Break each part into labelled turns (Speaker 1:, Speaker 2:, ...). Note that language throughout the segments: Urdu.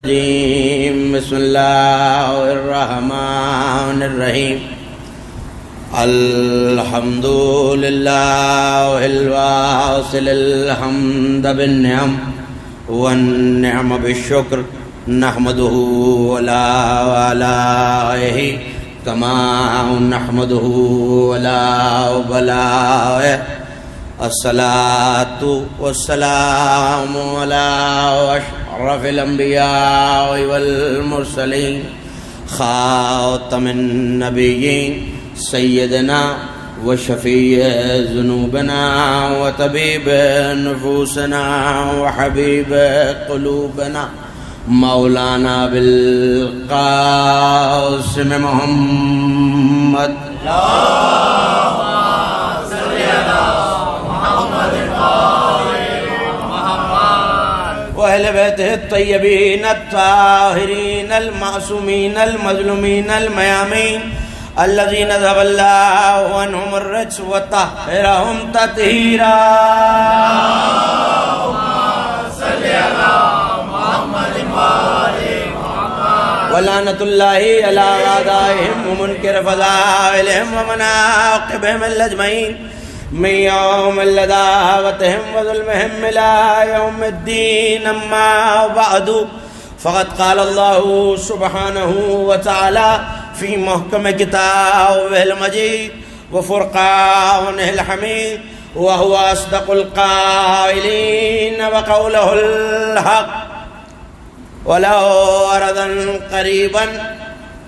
Speaker 1: بسم اللہ الرحمن الرحیم الحمد للہ الواصل الحمد بالنعم والنعم بالشکر نحمدہ ولا آلائہ کما نحمدہ ولا بلائہ الصلاة والسلام على أشرف الأنبياء والمرسلين خاتم النبيين سيدنا وشفيع ذنوبنا وطبيب نفوسنا وحبيب قلوبنا مولانا بالقاسم محمد وأهل بيته الطيبين الطاهرين المعصومين المظلومين الميامين الذين ذهب الله عنهم الرجس وطهرهم تطهيرا ولعنة الله على أعدائهم ومنكر فضائلهم ومناقبهم الأجمعين من يوم لداوتهم وظلمهم إلى يوم الدين أما بعد فقد قال الله سبحانه وتعالى في محكم كتابه المجيد وفرقانه الحميد وهو أصدق القائلين وقوله الحق ولو أرضا قريبا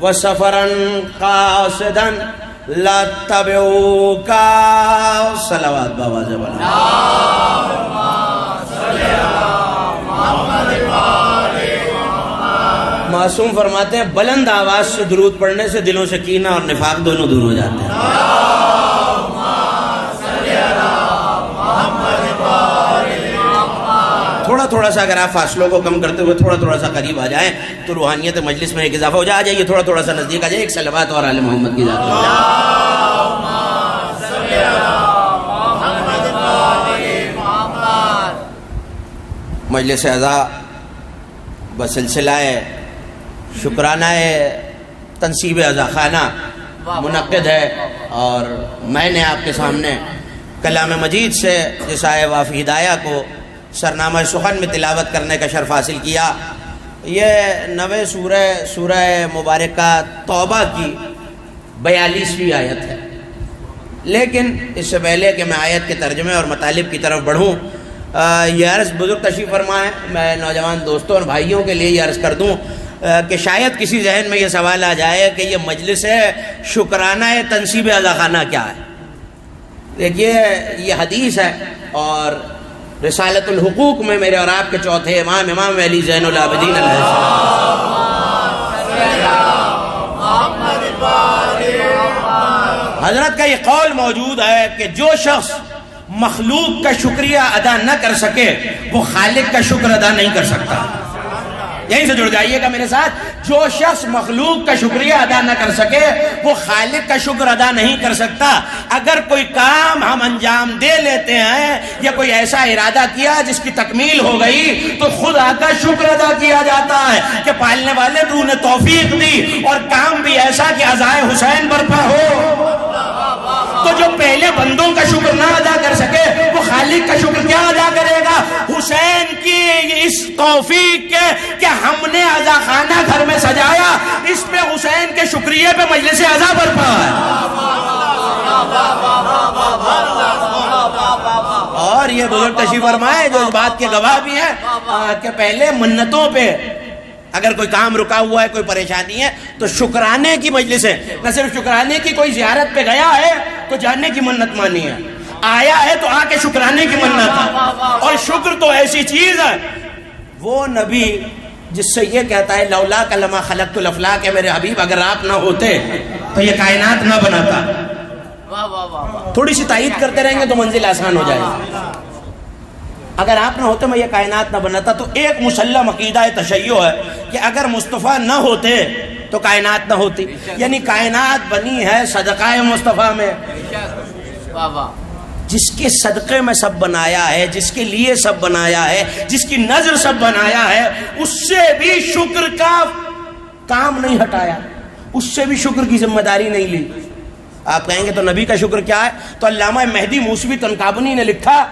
Speaker 1: وسفرا قاصدا لاتبعوك صلوات بابا زبان معصوم فرماتے ہیں بلند آواز سے درود پڑھنے سے دلوں سے کینہ اور نفاق دونوں دور ہو جاتے ہیں. تھوڑا سا اگر آپ فاصلوں کو کم کرتے ہوئے تھوڑا سا قریب آ جائیں تو روحانیت مجلس میں ایک اضافہ ہو جائے. آجائیے تھوڑا سا نزدیک آ جائے. ایک صلوات اور آل محمد کی ذات مجلس اعزاء بسلسلہ شکرانہ تنصیب عزا خانہ منعقد ہے اور میں نے آپ کے سامنے کلام مجید سے جسائے وافی ہدایہ کو سرنامہ سخن میں تلاوت کرنے کا شرف حاصل کیا. یہ 9 سورہ مبارکہ توبہ کی 42ویں آیت ہے. لیکن اس سے پہلے کہ میں آیت کے ترجمے اور مطالب کی طرف بڑھوں یہ عرض بزرگ تشریف فرمائیں میں نوجوان دوستوں اور بھائیوں کے لیے یہ عرض کر دوں کہ شاید کسی ذہن میں یہ سوال آ جائے کہ یہ مجلس شکرانہ تنصیب عزا خانہ کیا ہے. دیکھیے یہ حدیث ہے اور رسالت الحقوق میں میرے اور آپ کے چوتھے امام علی زین العابدین علیہ السلام حضرت کا یہ قول موجود ہے کہ جو شخص مخلوق کا شکریہ ادا نہ کر سکے وہ خالق کا شکر ادا نہیں کر سکتا. یہیں سے جڑ جائیے گا میرے ساتھ. جو شخص مخلوق کا شکریہ ادا نہ کر سکے وہ خالق کا شکر ادا نہیں کر سکتا. اگر کوئی کام ہم انجام دے لیتے ہیں یا کوئی ایسا ارادہ کیا جس کی تکمیل ہو گئی تو خدا کا شکر ادا کیا جاتا ہے کہ پالنے والے تو نے توفیق دی اور کام بھی ایسا کہ عزائے حسین برپا ہو. تو جو پہلے بندوں کا شکر نہ ادا کر سکے وہ خالق کا شکر کیا ادا کرے گا. حسین کی اس توفیق کے کہ ہم نے عزا خانہ گھر میں سجایا اس پہ حسین کے شکریہ پہ مجلس عزا برپا ہے. اور یہ بزرگ تشریف فرمائے جو اس بات کے گواہ بھی ہیں کہ پہلے منتوں پہ اگر کوئی کام رکا ہوا ہے کوئی پریشانی ہے تو شکرانے کی مجلس ہے. نہ صرف شکرانے کی کوئی زیارت پہ گیا ہے تو جانے کی منت مانی ہے آیا ہے تو آ کے شکرانے کی منت ہے. اور شکر تو ایسی چیز ہے وہ نبی جس سے یہ کہتا ہے لولا کلمہ خلقت الافلاق کہ میرے حبیب اگر آپ نہ ہوتے تو یہ کائنات نہ بناتا. تھوڑی سی تائید کرتے رہیں گے تو منزل آسان ہو جائے گی. اگر آپ نہ ہوتے میں یہ کائنات نہ بناتا. تو ایک مسلم عقیدہ تشیع ہے کہ اگر مصطفیٰ نہ ہوتے تو کائنات نہ ہوتی. یعنی کائنات بنی ہے صدقہ مصطفیٰ میں. جس کے صدقے میں سب بنایا ہے، جس کے لیے سب بنایا ہے، جس کی نظر سب بنایا ہے، اس سے بھی شکر کا کام نہیں ہٹایا، اس سے بھی شکر کی ذمہ داری نہیں لی۔ آپ کہیں گے تو نبی کا شکر کیا ہے؟ تو علامہ مہدی موسوی تنکابنی نے لکھا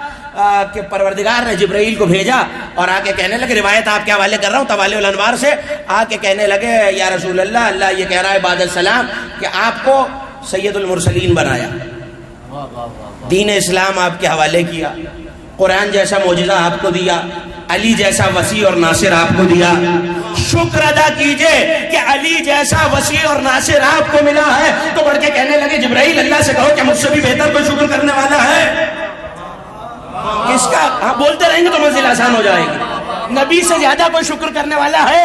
Speaker 1: کہ پروردگار نے جبرائیل کو بھیجا اور آ کے کہنے لگے، روایت آپ کے حوالے کر رہا ہوں طوالع الانوار سے، آ کے کہنے لگے یا رسول اللہ، اللہ یہ کہہ رہا ہے بعد السلام کہ آپ کو سید المرسلین بنایا، دین اسلام آپ کے حوالے کیا، قرآن جیسا معجزہ آپ کو دیا، علی جیسا وسیع اور ناصر آپ کو دیا۔ شکر ادا کیجئے کہ علی جیسا وسیع اور ناصر آپ کو ملا ہے۔ تو بڑھ کے کہنے لگے جبرائیل اللہ سے کہو کہ مجھ سے بھی بہتر کوئی شکر کرنے والا ہے؟ اس کا ہاں بولتے رہیں گے تو منزل آسان ہو جائے گی۔ نبی سے زیادہ کوئی شکر کرنے والا ہے؟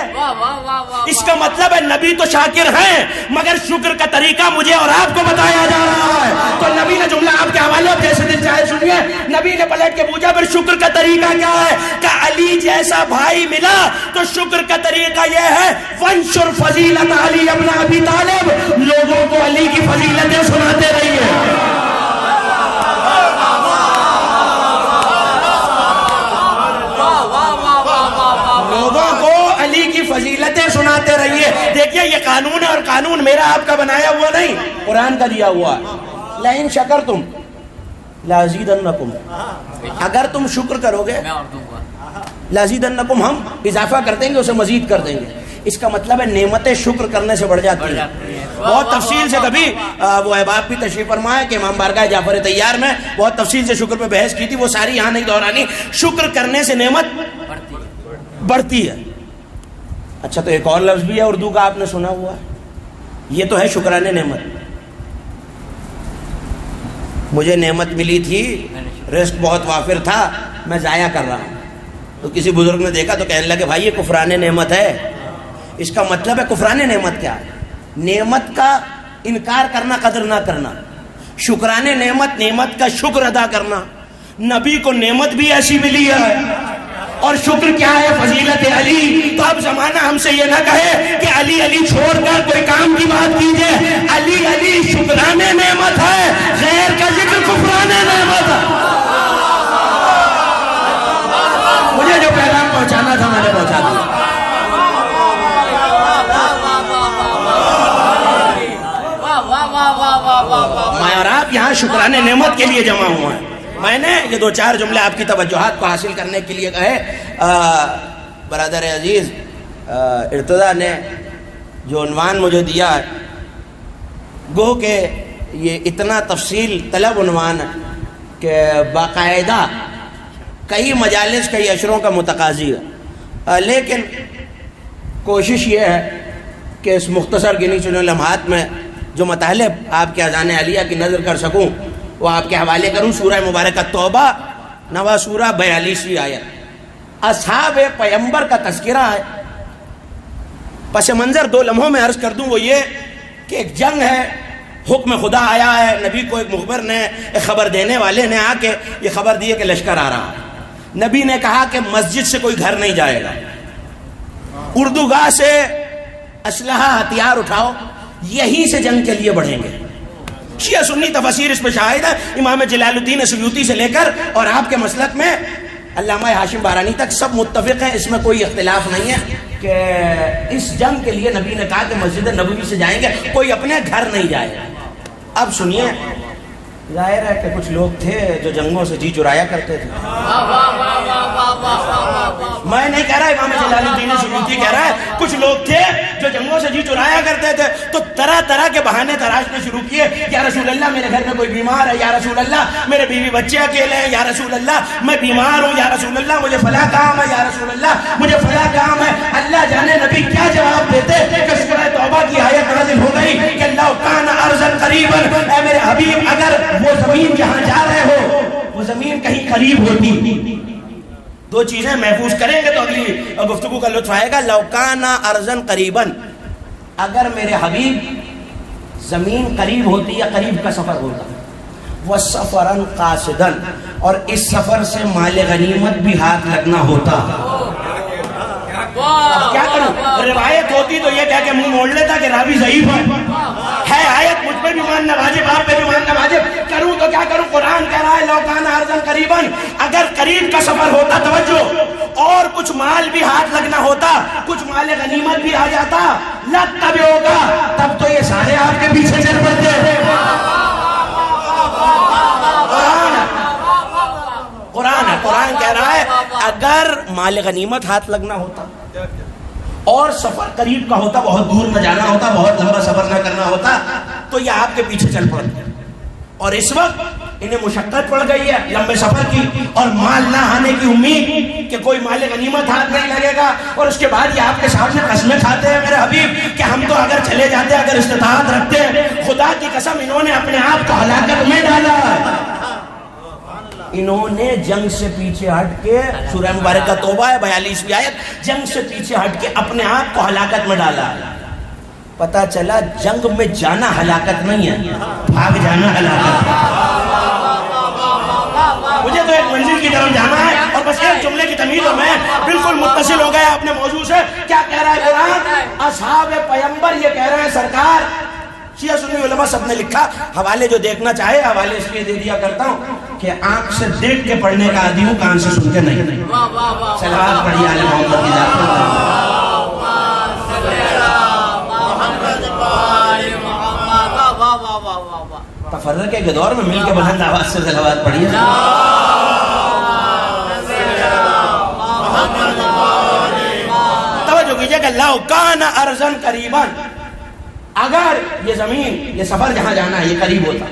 Speaker 1: اس کا مطلب ہے نبی تو شاکر ہیں، مگر شکر کا طریقہ مجھے اور آپ کو بتایا جا رہا ہے۔ تو نبی نے جملہ آپ کے حوالے جیسے دل چاہے سنیے، نبی نے پلٹ کے پوچھا پھر شکر کا طریقہ کیا ہے؟ کہ علی جیسا بھائی ملا تو شکر کا طریقہ یہ ہے وانشر فضیلت علی ابن ابی طالب، لوگوں کو علی کی فضیلتیں سناتے رہیے۔ لوگوں کو علی کی فضیلتیں سناتے رہیے۔ دیکھیے یہ قانون ہے، اور قانون میرا آپ کا بنایا ہوا نہیں، قرآن کا دیا ہوا ہے۔ لئن شکرتم لازیدنکم، اگر تم شکر کرو گے لازیدنکم، ہم اضافہ کر دیں گے، اسے مزید کر دیں گے۔ اس کا مطلب ہے نعمتیں شکر کرنے سے بڑھ جاتی ہیں۔ بہت تفصیل سے کبھی وہ احباب بھی تشریف فرمائے کہ امام بارگاہ جعفر طیار میں بہت تفصیل سے شکر پہ بحث کی تھی، وہ ساری یہاں نہیں دہرانی۔ شکر کرنے سے نعمت بڑھتی ہے۔ اچھا تو ایک اور لفظ بھی ہے اردو کا، آپ نے سنا ہوا ہے، یہ تو ہے شکران نعمت۔ مجھے نعمت ملی تھی، رزق بہت وافر تھا، میں ضائع کر رہا ہوں۔ تو کسی بزرگ نے دیکھا تو کہنے لگے بھائی یہ کفران نعمت ہے۔ اس کا مطلب ہے کفران نعمت کیا ہے؟ نعمت کا انکار کرنا، قدر نہ کرنا۔ شکران نعمت، نعمت کا شکر ادا کرنا۔ نبی کو نعمت بھی ایسی ملی ہے، اور شکر کیا ہے؟ فضیلت علی۔ تو اب زمانہ ہم سے یہ نہ کہے کہ علی علی چھوڑ کر کوئی کام کی بات کیجئے۔ علی علی شکران نعمت ہے، غیر کا ذکر کفران نعمت ہے۔ مجھے جو پیغام پہنچانا تھا میں نے پہنچا دیا۔ میں اور آپ یہاں شکران نعمت کے لیے جمع ہوا ہیں۔ میں نے یہ دو چار جملے آپ کی توجہات کو حاصل کرنے کے لیے کہے۔ برادر عزیز ارتضیٰ نے جو عنوان مجھے دیا ہے، گو کہ یہ اتنا تفصیل طلب عنوان ہے کہ باقاعدہ کئی مجالس کئی اشروں کا متقاضی ہے، لیکن کوشش یہ ہے کہ اس مختصر گنی چنے لمحات میں جو مطالب آپ کے اذان عالیہ کی نظر کر سکوں وہ آپ کے حوالے کروں۔ سورہ مبارکہ توبہ نوا سورہ 42ویں آیت، اصحاب پیغمبر کا تذکرہ ہے۔ پس منظر دو لمحوں میں عرض کر دوں، وہ یہ کہ ایک جنگ ہے، حکم خدا آیا ہے، نبی کو ایک مخبر نے، ایک خبر دینے والے نے آ کے یہ خبر دی کہ لشکر آ رہا ہے۔ نبی نے کہا کہ مسجد سے کوئی گھر نہیں جائے گا، اردوگاہ سے اسلحہ ہتھیار اٹھاؤ، یہیں سے جنگ کے لیے بڑھیں گے۔ شیعہ سنی تفاسیر اس پہ شاہد ہے، امام جلال الدین سیوطی سے لے کر اور آپ کے مسلک میں علامہ ہاشم بارانی تک سب متفق ہیں، اس میں کوئی اختلاف نہیں ہے کہ اس جنگ کے لیے نبی نے کہا کہ مسجد نبوی سے جائیں گے، کوئی اپنے گھر نہیں جائے گا۔ اب سنیے، ظاہر ہے کہ کچھ لوگ تھے جو جنگوں سے جی چرایا کرتے تھے۔ میں نہیں کہہ رہا، امام جلال الدین سیوطی کہہ رہا ہے کچھ لوگ تھے جو جنگوں سے جی چرایا کرتے تھے، تو طرح طرح کے بہانے تراشنے شروع کیے۔ یا رسول اللہ میرے گھر میں کوئی بیمار ہے، یا رسول اللہ میرے بیوی بچے اکیلے ہیں، یا رسول اللہ میں بیمار ہوں، یا رسول اللہ مجھے فلاں کام ہے، یا رسول اللہ مجھے فلاں کام ہے۔ اللہ جانے نبی کیا جواب دیتے کہ سورہ توبہ کی آیت نازل ہو گئی کہ لو کان ارضا قریبا، اے میرے حبیب اگر وہ زمین جہاں جا رہے ہو وہ زمین کہیں قریب ہوتی۔ دو چیزیں محفوظ کریں گے تو اگلی گفتگو کا لطف آئے گا۔ لو کان ارضا قریبا، اگر میرے حبیب زمین قریب ہوتی یا قریب کا سفر ہوتا، وَسَفَرًا قَاصِدًا، اور اس سفر سے مال غنیمت بھی ہاتھ لگنا ہوتا۔ اب کیا کروں؟ روایت ہوتی تو یہ کہہ کے منہ موڑ لیتا کہ راوی ضعیف ہے، ہے آیت مجھ پہ بھی ماننا واجب، آپ پہ بھی ماننا واجب، کروں تو کیا کروں؟ قرآن کہہ رہا ہے لو کان ارضا قریبا، اگر قریب کا سفر ہوتا، توجہ، اور کچھ مال بھی ہاتھ لگنا ہوتا، کچھ مال غنیمت بھی آ جاتا، لاتبعوکا، تب تو یہ سارے آپ کے پیچھے چل پڑتے۔ قرآن کہہ رہا ہے اگر مال غنیمت ہاتھ لگنا ہوتا اور سفر قریب کا ہوتا، بہت دور نہ جانا ہوتا، بہت لمبا سفر نہ کرنا ہوتا، تو یہ آپ کے پیچھے چل پڑتے۔ اور اس وقت انہیں مشقت پڑ گئی ہے لمبے سفر کی، اور مال نہ آنے کی امید کہ کوئی مال غنیمت ہاتھ نہیں لگے گا، اور اس کے بعد یہ آپ کے سامنے قسمیں کھاتے ہیں میرے حبیب کہ ہم تو اگر چلے جاتے، اگر استطاعت رکھتے، خدا کی قسم انہوں نے اپنے آپ کو ہلاکت میں ڈالا۔ انہوں نے جنگ سے پیچھے ہٹ کے، سورہ مبارکہ توبہ ہے 42ویں آیت، جنگ سے پیچھے ہٹ کے اپنے آپ کو ہلاکت میں ڈالا۔ پتا چلا جنگ میں جانا ہلاکت نہیں ہے، بھاگ جانا ہلاکت ہے۔ مجھے تو ایک منزل کی طرف جانا ہے، اور بس ایک جملے کی تمیز، اور میں بالکل متصل ہو گیا اپنے موضوع سے۔ کیا کہہ رہا ہے قرآن؟ اصحاب پیغمبر یہ کہہ رہے ہیں سرکار، شیعہ سنی علماء سب نے لکھا، حوالے جو دیکھنا چاہے حوالے اس لیے دے دیا کرتا ہوں کہ آنکھ سے دیکھ کے پڑھنے کا عادی ہوں، کان سے سن کے نہیں۔ صلوات پڑھیے آل محمد کی ذات پر۔ تفرقے کے دور میں مل کے بلند آواز سے صلوات پڑھیے۔ توجہ کیجئے کہ لو کان ارضا قریبا، اگر یہ زمین، یہ سفر جہاں جانا ہے یہ قریب ہوتا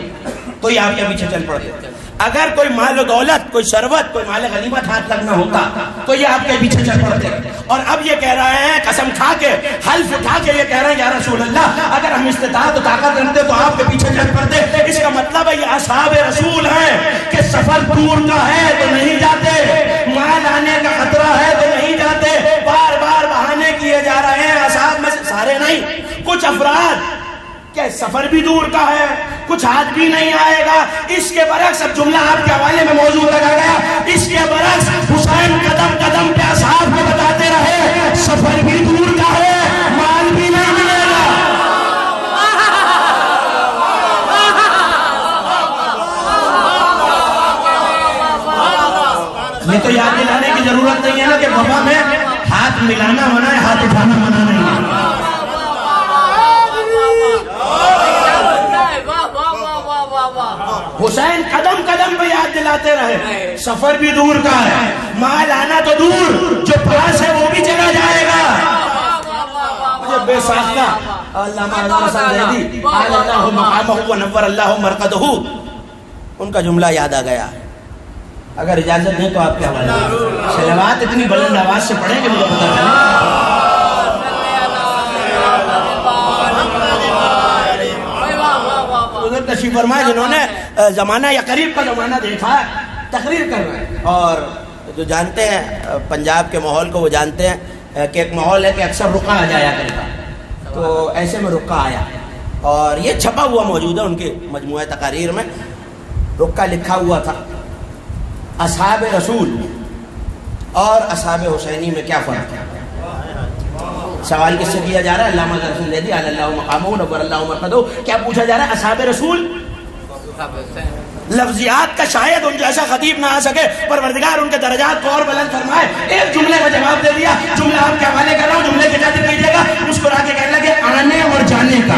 Speaker 1: تو یہ آپ کے پیچھے چل پڑتے۔ اگر کوئی مال و دولت، کوئی ثروت، کوئی مال غنیمت ہاتھ لگنا ہوتا تو یہ آپ کے پیچھے چل پڑتے۔ اور اب یہ کہہ رہے ہیں قسم کھا کے، حلف اٹھا کے یہ کہہ رہے ہیں یا رسول اللہ اگر ہم استطاعت و طاقت رکھتے تو آپ کے پیچھے چل پڑتے۔ اس کا مطلب ہے یہ اصحاب رسول ہیں کہ سفر دور کا ہے تو نہیں جاتے، مال آنے کا خطرہ ہے تو نہیں جاتے، بار بار بہانے کیے جا رہے ہیں۔ اصحاب میں سے سارے نہیں، کچھ افراد کہ سفر بھی دور کا ہے، کچھ ہاتھ بھی نہیں آئے گا۔ اس کے برعکس اب جملہ آپ کے حوالے میں موضوع لگا گیا، اس کے برعکس حسین قدم قدم پہ اصحاب کو بتاتے رہے سفر بھی دور کا ہے، مال بھی نہیں ملے گا۔ یہ تو یاد دلانے کی ضرورت نہیں ہے نا کہ بابا میں ہاتھ ملانا منع ہے، ہاتھ اٹھانا منع نہیں ہے۔ حسین قدم قدم پہ یاد دلاتے رہے سفر بھی دور کا ہے، مال آنا تو دور، جو پاس ہے وہ بھی چلا جائے گا۔ مجھے بے ساختہ علامہ حسن زیدی قال اللہ مقامہ ونور اللہ مرقدہ، ان کا جملہ یاد آ گیا۔ اگر اجازت دیں تو آپ کے حوالے صلوات اتنی بلند آواز سے پڑھیں کہ مجھے پتہ چلے۔ تشریف فرمائے جنہوں نے زمانہ یا قریب کا زمانہ دیکھا ہے، تقریر کر رہے ہیں، اور جو جانتے ہیں پنجاب کے ماحول کو وہ جانتے ہیں کہ ایک ماحول ہے کہ اکثر رقہ آ جایا کرتا، تو ایسے میں رقہ آیا، اور یہ چھپا ہوا موجود ہے ان کے مجموعہ تقاریر میں۔ رقہ لکھا ہوا تھا اصحاب رسول اور اصحاب حسینی میں کیا فرق ہے؟ سوال کس سے کیا جا رہا ہے؟ علامہ حسن زیدی علی اللہ مقامہ نور اللہ مرقدہ۔ کیا پوچھا جا رہا ہے؟ اصحاب رسول، لفظیات کا شاید ان جیسا خطیب نہ آ سکے، پروردگار ان کے درجات کو اور بلند فرمائے۔ ایک جملے میں جواب دے دیا، جملہ آپ کے حوالے کر رہا ہوں، جملے کی اجازت کیجیے گا، مسکرا کے کہنے لگے آنے اور جانے کا۔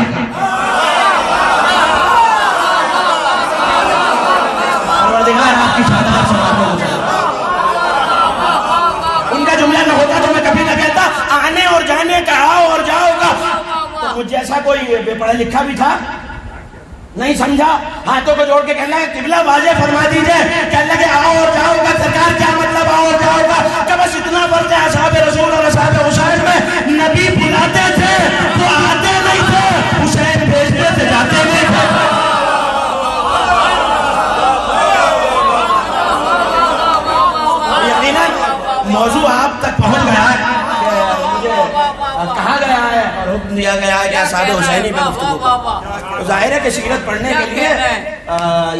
Speaker 1: پروردگار آپ کی شاداب سے ان کا جملہ نہ ہوتا تو میں کبھی نہ کہتا آنے اور جانے کا، آؤ اور جاؤ کا۔ تو مجھ جیسا کوئی بے پڑھا لکھا بھی تھا، نہیں سمجھا، ہاتھوں کو جوڑ کے کہنا ہے قبلہ واضح فرما دیجئے، کہنے لگے آؤ اور جاؤ کا سرکار کیا مطلب آؤ اور جاؤ کا؟ کہ بس اتنا فرق ہے اصحاب رسول اور اصحاب حسین میں، نبی بلاتے تھے وہ آتے نہیں تھے، حسین بھیجتے تھے جاتے نہیں تھے۔ موضوع آپ تک پہنچ گیا ہے کہ مجھے کہا گیا ہے اور حکم دیا گیا ہے کہ اصحاب حسینی پہ گفتگو کرو۔ ظاہر ہے کہ سیرت پڑھنے کے لیے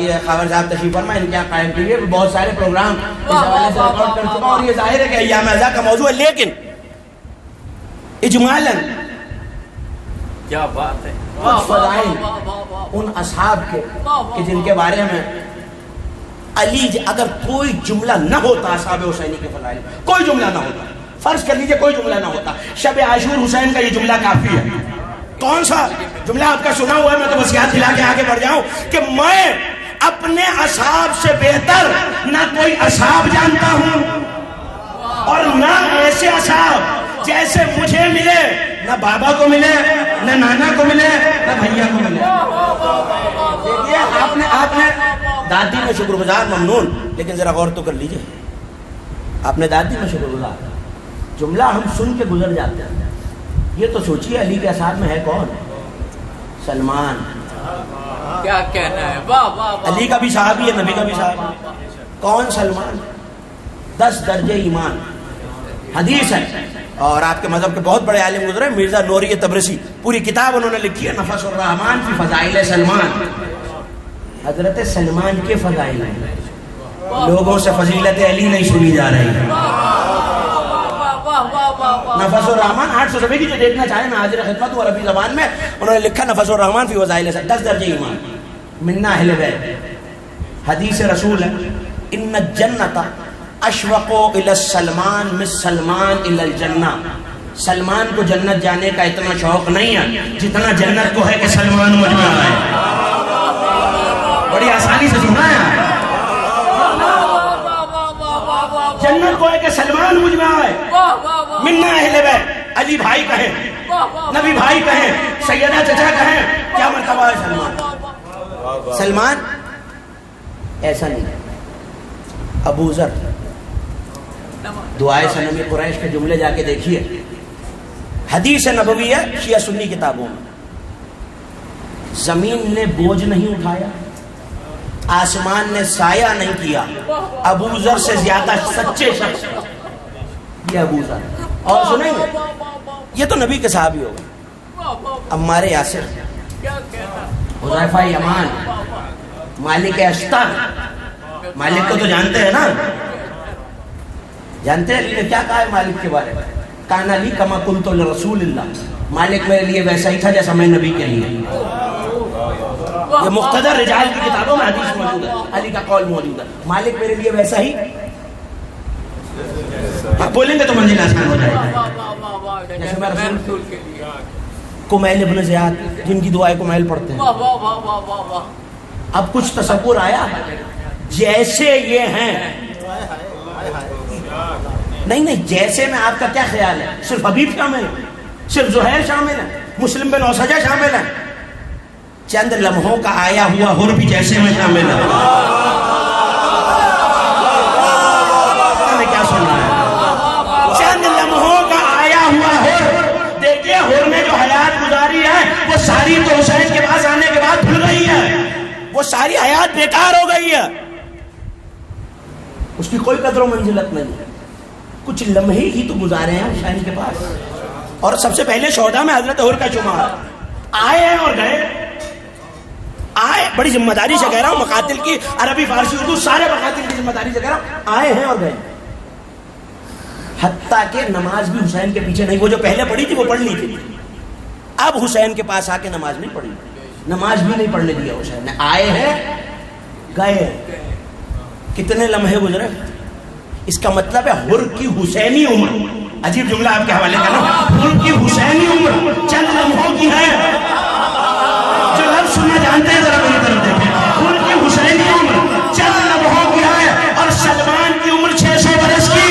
Speaker 1: یہ خاور صاحب تشریف فرما ان کے یہاں قائم کیے بہت سارے پروگرام اس حوالے سے ریکارڈ کر چکا، اور یہ ظاہر ہے کہ ایام ازا کا موضوع ہے، لیکن اجمالاً
Speaker 2: کیا بات ہے.
Speaker 1: کچھ فضائل ان اصحاب کے کہ جن کے بارے میں علی اگر کوئی جملہ نہ ہوتا اصحاب حسینی کے فضائل، کوئی جملہ نہ ہوتا، فرض کر لیجئے کوئی جملہ نہ ہوتا، شب عاشور حسین کا یہ جملہ کافی ہے. کون سا جملہ آپ کا سنا ہوا ہے؟ میں تو بس یاد دلا کے آگے بڑھ جاؤں کہ میں اپنے اصحاب سے بہتر نہ کوئی اصحاب جانتا ہوں اور نہ ایسے اصحاب جیسے مجھے ملے، نہ بابا کو ملے، نہ نانا کو ملے، نہ بھیا کو ملے. دیکھیے آپ نے دادی میں شکر گزار ممنون، لیکن ذرا غور تو کر لیجئے. آپ نے دادی میں شکر گزار، جملہ ہم سن کے گزر جاتے ہیں. یہ تو سوچیے علی کے اصحاب میں ہے کون؟ سلمان.
Speaker 2: کیا کہنا ہے. واہ واہ واہ.
Speaker 1: علی کا بھی صحابی ہے، نبی کا بھی صحابی ہے. کون؟ سلمان. 10 درجے ایمان حدیث ہے. اور آپ کے مذہب کے بہت بڑے عالم گزرے، مرزا نوری تبرسی، پوری کتاب انہوں نے لکھی ہے نفس الرحمان فی فضائل سلمان. حضرت سلمان کے فضائل ہیں. لوگوں سے فضیلت علی نہیں سنی جا رہی ہے. نفس الرحمان 800 صفحے کی، جو دیکھنا چاہیں میں حاضر خدمت ہوں. عربی زبان میں انہوں نے لکھا نفس الرحمان فی فضائل 10 درجے ایمان. منا اہل بیت. حدیث رسول ہے ان الجنت اشوق الی السلمان من سلمان الی الجنہ. سلمان کو جنت جانے کا اتنا شوق نہیں ہے جتنا جنت کو ہے کہ سلمان مجھ میں آئے. بڑی آسانی سے سنا ہے. جنت کو ہے کہ سلمان مجھ میں آئے. منا اہل بیت. علی بھائی کہیں، نبی بھائی کہیں، سیدہ چچا کہیں، کیا مرتبہ ہے سلمان. سلمان ایسا نہیں. ابو ذر دعائے صنم قریش کے جملے جا کے دیکھیے. حدیث نبوی ہے شیعہ سنی کتابوں میں. زمین نے بوجھ نہیں اٹھایا، آسمان نے سایہ نہیں کیا. ابو ذر سے زیادہ سچے شخص یہ ابو ذر. اور سنیں گے یہ تو نبی کے صحابی ہو گئے. عمار یاسر، حذیفہ یمان، مالک اشتر. مالک کو تو جانتے ہیں نا، جانتے ہیں علی نے کیا کہا ہے مالک کے بارے میں؟ کان علی کما قلت لرسول اللہ. مالک میرے لیے ویسا ہی تھا جیسا میں نبی کے لیے. یہ مقتدر رجال کی کتابوں میں حدیث موجود ہے، علی کا قول موجود ہے. مالک میرے لیے ویسا ہی. آپ بولیں گے تو منزل آسان ہو جائے گا. جیسے میں رسول کمیل ابن زیاد جن کی دعائیں کمیل پڑھتے ہیں. اب کچھ تصور آیا جیسے یہ ہیں. نہیں جیسے میں آپ کا کیا خیال ہے؟ صرف حبیب شامل ہے، صرف زہیر شامل ہے، مسلم بن اوسجہ شامل ہے. چند لمحوں کا آیا ہوا حر بھی جیسے میں شامل ہے. کیا سننا ہے؟ چند لمحوں کا آیا ہوا حر. دیکھیے حر نے جو حیات گزاری ہے وہ ساری تو حسین کے پاس آنے کے بعد بھول گئی ہے. وہ ساری حیات بیکار ہو گئی ہے، اس کی کوئی قدر و منزلت نہیں ہے. کچھ لمحے ہی تو گزارے ہیں حسین کے پاس. اور سب سے پہلے شہداء میں حضرت حر کا شمار. آئے ہیں اور گئے. آئے، بڑی ذمہ داری سے کہہ رہا ہوں، مقاتل کی عربی فارسی اردو سارے مقاتل کی ذمہ داری سے کہہ رہا ہوں. آئے ہیں اور گئے. حتیٰ کہ نماز بھی حسین کے پیچھے نہیں، وہ جو پہلے پڑھی تھی وہ پڑھ لی تھی. اب حسین کے پاس آ کے نماز نہیں پڑھی، نماز بھی نہیں پڑھنے دیا حسین نے. آئے ہیں گئے. کتنے لمحے گزرے. اس کا مطلب ہے حر کی حسینی عمر. عجیب جملہ آپ کے حوالے کا نا. حر کی حسینی عمر چند لمحوں کی ہے. جو لفظ سننا جانتے ہیں ذرا میری طرف دیکھیں. حر کی حسینی عمر چند لمحوں کی ہے اور سلمان کی عمر 600 برس کی.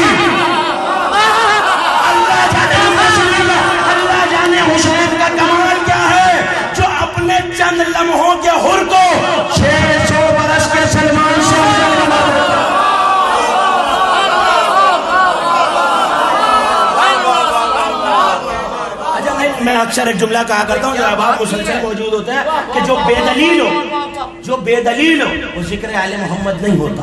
Speaker 1: اللہ جانے حسین کا کمال کیا ہے جو اپنے چند لمحوں کے حر کو 600 برس کے سلمان سے میں اکثر ایک جملہ کہا کرتا ہوں جو احباب مسلسل موجود ہوتے ہیں کہ جو بے دلیل ہو وہ ذکر آل محمد نہیں ہوتا.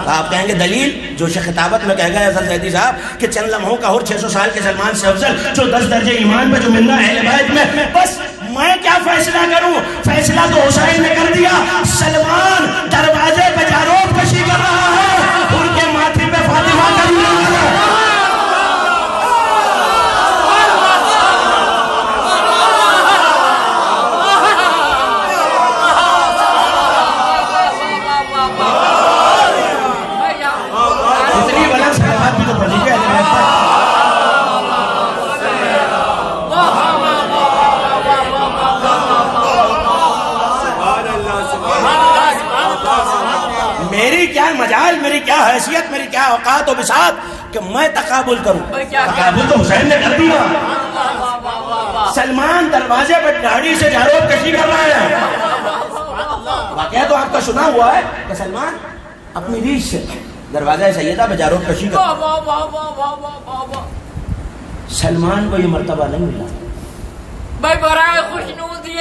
Speaker 1: آپ کہیں گے دلیل جو خطابت میں کہہ گئے حضرت زیدی صاحب کہ چند لمحوں کا حر 600 سال کے سلمان سے افضل، جو 10 درجے ایمان پہ، جو منا اہل بیت میں. بس میں کیا فیصلہ کروں؟ فیصلہ تو حسین نے کر دیا. سلمان دروازے پہ جاروب کشی کر رہا ہے، حر کے ماتھے پہ فاطمہ کر رہا ہے. مجال، میری کیا حیثیت، میری کیا اوقات و بساط کہ میں تقابل کروں؟
Speaker 3: تقابل تو حسین نے کر دیا.
Speaker 1: سلمان دروازے پہ گاڑی سے جاروب کشی کر رہا ہے. واقعہ تو آپ کا سنا ہوا ہے کہ سلمان اپنی ریچھ سے دروازہ سیدہ پہ جاروب کشی کر رہا ہے. سلمان کو یہ مرتبہ نہیں ملا.
Speaker 2: بھائی برائے خوشنودی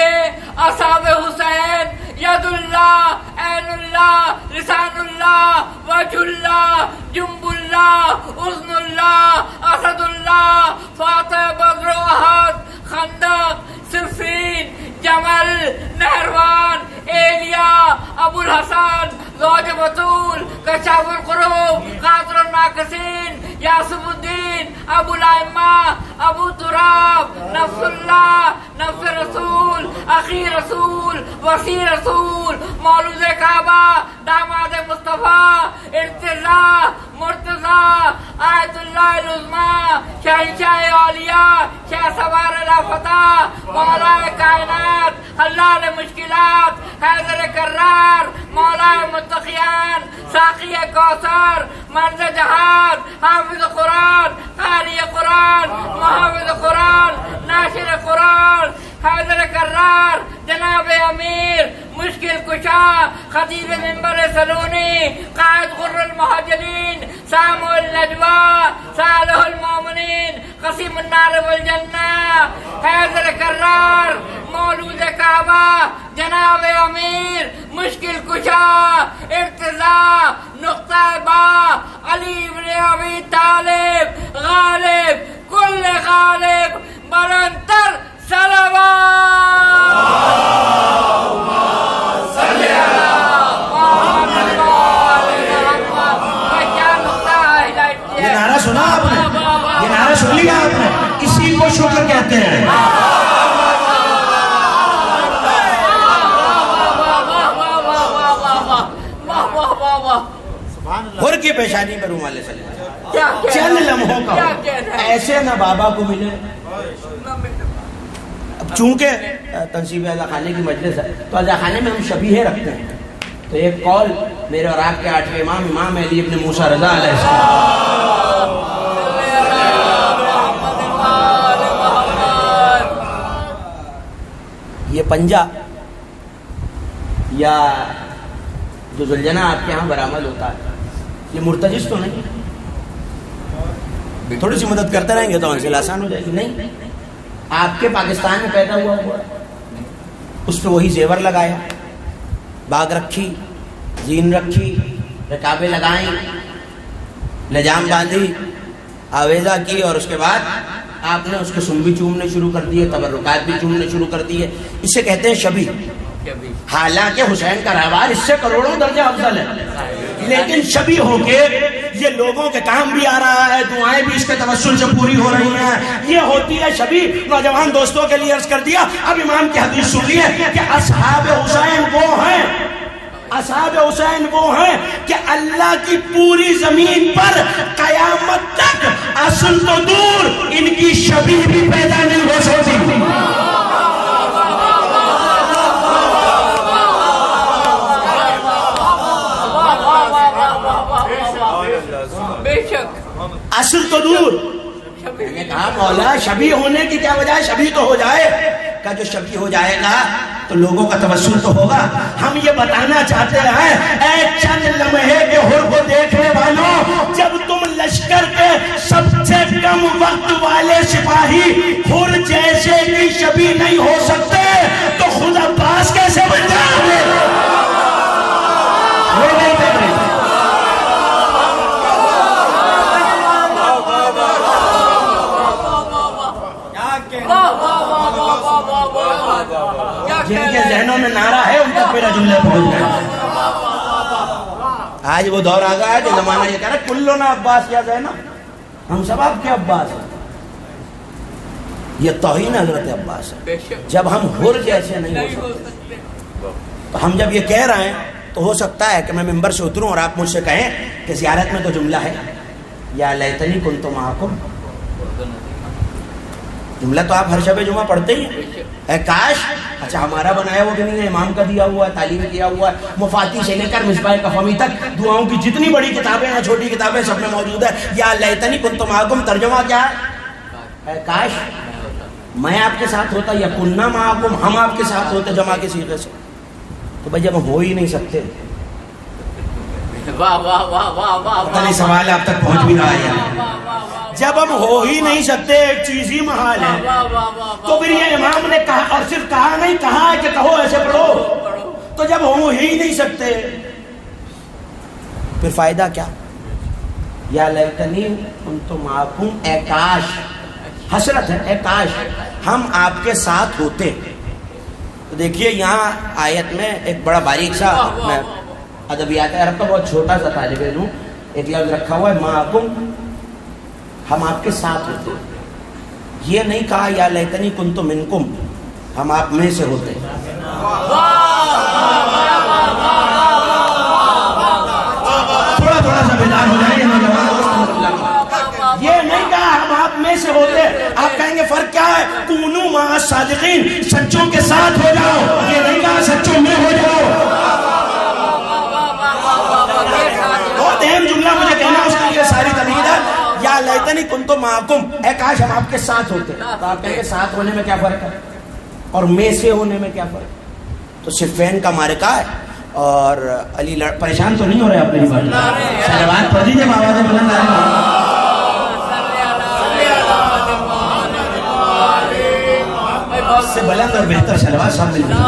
Speaker 2: اصحاب حسین، ید اللہ، عین اللہ، لسان اللہ، وجہ اللہ، جنب اللہ، اذن اللہ، اسد اللہ، فاتح بدر و احد، خندق، صفین، جمل، نہروان، ایلیا، ابو الحسن، زوج بطول، کشاف القروب، قاتل الناقصین، یاسف الدین، ابو الائمہ، ابو تراب، نفس اللہ، نفس رسول، اخی رسول، وسیع رسول، مولود کعبہ، داماد مصطفیٰ، ارتضیٰ، مرتضیٰ، آیت اللہ العظمیٰ، شہنشاہ اولیاء، شاہ سوار لافتہ، مولا کائنات، حلال مشکلات، حیدر کرار، مولا متقیان، ساقی کوثر، مرد جہاد، حافظ قرآن، قاری قرآن، محافظ قرآن، ناشر قرآن، حیدر کرار، جناب امیر، مشکل کشا، خطیب منبر سلونی، قائد غر المہاجرین، سامع النجوى، صالح المومنین، قسیم النار والجنہ، حیدر کرار، مولود کعبہ، جناب امیر، مشکل کشا، ارتضیٰ، نقطہ با، علی بن ابی طالب، غالب، کل غالب، بلندتر صلوات. صلی
Speaker 1: یہ نعرہ سنا آپ نے؟ یہ نعرہ سن لیا آپ نے؟ اسی کو شکر کہتے ہیں. حر کی پیشانی پر رومال صلی چند لمحوں کا ایسے نہ بابا کو ملے. اب چونکہ تنصیب عزا خانے کی مجلس ہے تو عزا خانے میں ہم شبیہ رکھتے ہیں. تو ایک قول میرے اور آپ کے 8ویں امام علی ابن موسیٰ رضا علیہ السلام، یہ پنجہ یا جو زلجنہ آپ کے ہاں برآمد ہوتا ہے یہ مرتجز تو نہیں. تھوڑی سی مدد کرتے رہیں گے تو منزل آسان ہو جائے گی. نہیں، آپ کے پاکستان میں پیدا ہوا اس پہ وہی زیور لگایا، باغ رکھی، زین رکھی، رکابیں لگائیں، لجام باندھی، آویزہ کی، اور اس کے بعد آپ نے اس کے سن بھی چومنے شروع کر دیے، تبرکات بھی چومنے شروع کر دیے. اسے کہتے ہیں شبیہ. حالانکہ حسین کا رہبار اس سے کروڑوں درجہ افضل ہے، لیکن شبیہ ہو کے یہ لوگوں کے کام بھی آ رہا ہے، دعائیں بھی اس کے توسل سے پوری ہو رہی ہیں. یہ ہوتی ہے شبیہ. نوجوان دوستوں کے لیے عرض کر دیا، اب امام کی حدیث سن لیے کہ اصحاب حسین وہ ہیں، اصحاب حسین وہ ہیں کہ اللہ کی پوری زمین پر قیامت تک اصل تو دور ان کی شبیہ بھی پیدا نہیں ہو سکتی. اصل تو دور. میں نے کہا مولا شبیہ ہونے کی کیا وجہ ہے؟ شبیہ تو ہو جائے. کہ جو شبیہ ہو جائے گا تو لوگوں کا توسل تو ہوگا. ہم یہ بتانا چاہتے ہیں اے چند لمحے کے حر کو دیکھنے والوں، جب تم لشکر کے سب سے کم وقت والے سپاہی حر جیسے کی شبیہ نہیں ہو سکتے تو خود عباس کیسے بن جاؤ گے؟ وہ نہیں کر رہے. جن کے ذہنوں میں نعرہ ہے ان تک میرا جملہ پہنچ گیا. آج وہ دور آ گیا ہے کہ زمانہ یہ کہہ رہا ہے کلنا عباس یا زینب، ہم سب آپ کے عباس ہیں. یہ توہین حضرت عباس ہے. جب ہم حر جیسے نہیں ہو سکتے تو ہم جب یہ کہہ رہے ہیں تو ہو سکتا ہے کہ میں ممبر سے اتروں اور آپ مجھ سے کہیں کہ زیارت میں تو جملہ ہے یا لیتنی کنت معکم، جملہ تو آپ ہر شب جمعہ پڑھتے ہی ہیں. اے کاش, اچھا ہمارا بنایا ہوا کہ نہیں ہے, امام کا دیا ہوا ہے, تعلیم کیا ہوا ہے, مفاتیح سے لے کر مصباح کفامی تک دعاؤں کی جتنی بڑی کتابیں ہیں چھوٹی کتابیں سب میں موجود ہے. یا لیتنی کنت معکم, ترجمہ کیا ہے؟ اے کاش میں آپ کے ساتھ ہوتا, یا کننا معکم, ہم آپ کے ساتھ ہوتے جمع کے صیغے سے. تو بھائی جب ہم ہو ہی نہیں سکتے,
Speaker 2: واہ واہ واہ واہ واہ
Speaker 1: پتہ نہیں سوال آپ تک پہنچ بھی رہا ہے, جب ہم ہو ہی نہیں سکتے ایک چیز ہی محال ہے, تو پھر یہ امام نے کہا, اور صرف کہا نہیں, کہا ہے کہ کہو ایسے پڑھو. تو جب ہو ہی نہیں سکتے پھر فائدہ کیا؟ یا لیتنی کنت معکم, اے کاش, حسرت ہے, اے کاش ہم آپ کے ساتھ ہوتے. تو دیکھیے یہاں آیت میں ایک بڑا باریک سا, میں ادبیات عرب کا بہت چھوٹا سا طالب علم ہوں, ایک لفظ رکھا ہوا ہے معکم, ہم آپ کے ساتھ ہوتے. یہ نہیں کہا یا لیتنی کنت منکم, ہم آپ میں سے ہوتے. تھوڑا تھوڑا سا بیدار ہو جائے یہ نہیں کہا ہم آپ میں سے ہوتے. آپ کہیں گے فرق کیا ہے؟ کونوا مع الصادقین, سچوں کے ساتھ ہو جاؤ. یہ نہیں کہا سچوں میں ہو جاؤ. بہت اہم جملہ مجھے کہنا, اس کے لیے ساری تمہید ہے. یا لیتنی کنت معکم, اے کاش ہم آپ کے ساتھ ہوتے. تو آپ کہیں گے ساتھ ہونے میں کیا فرق ہے اور میں سے ہونے میں کیا فرق ہے؟ تو صفین کا معرکہ ہے, اور علی پریشان تو نہیں ہو رہے آپ میری بات؟ صلوات پڑھ دیجیے آواز بلند آ رہی. اس سے بلند اور بہتر صلوات سب مل جائے.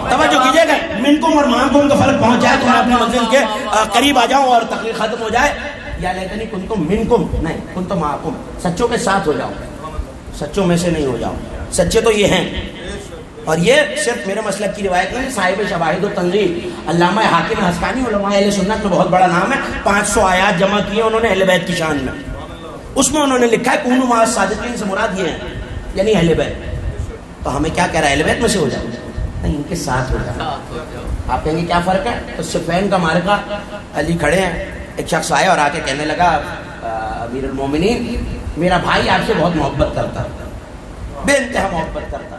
Speaker 1: توجہ کیجئے گا, منکم اور معکم کا فرق پہنچ جائے تو میں اپنی منزل کے قریب آ جاؤں اور تقریر ختم ہو جائے. یا لیتنی کنتم منکم, نہیں کنتم معکم, سچوں کے ساتھ ہو جاؤ, سچوں میں سے نہیں ہو جاؤ. سچے تو یہ ہیں, اور یہ صرف میرے مسلک کی روایت نہیں, صاحب شواہد و تنزیل علامہ حاکم حسقانی علماء اہل سنت میں بہت بڑا نام ہے, 500 آیات جمع کیے انہوں نے اہل بیت کی شان میں. اس میں انہوں نے لکھا ہے کونوا مع الصادقین سے مراد یہ ہے, یعنی اہل بیت. تو ہمیں کیا کہہ رہا ہے؟ اہل بیت میں سے ہو جاؤ, نہیں ان کے ساتھ ہو جاؤ. آپ کہیں گے کیا فرق ہے؟ تو صفین کا معرکہ, علی کھڑے ہیں, ایک شخص آیا اور آ کے کہنے لگا امیر المومنین میرا بھائی آپ سے بہت محبت کرتا, بے انتہا محبت کرتا.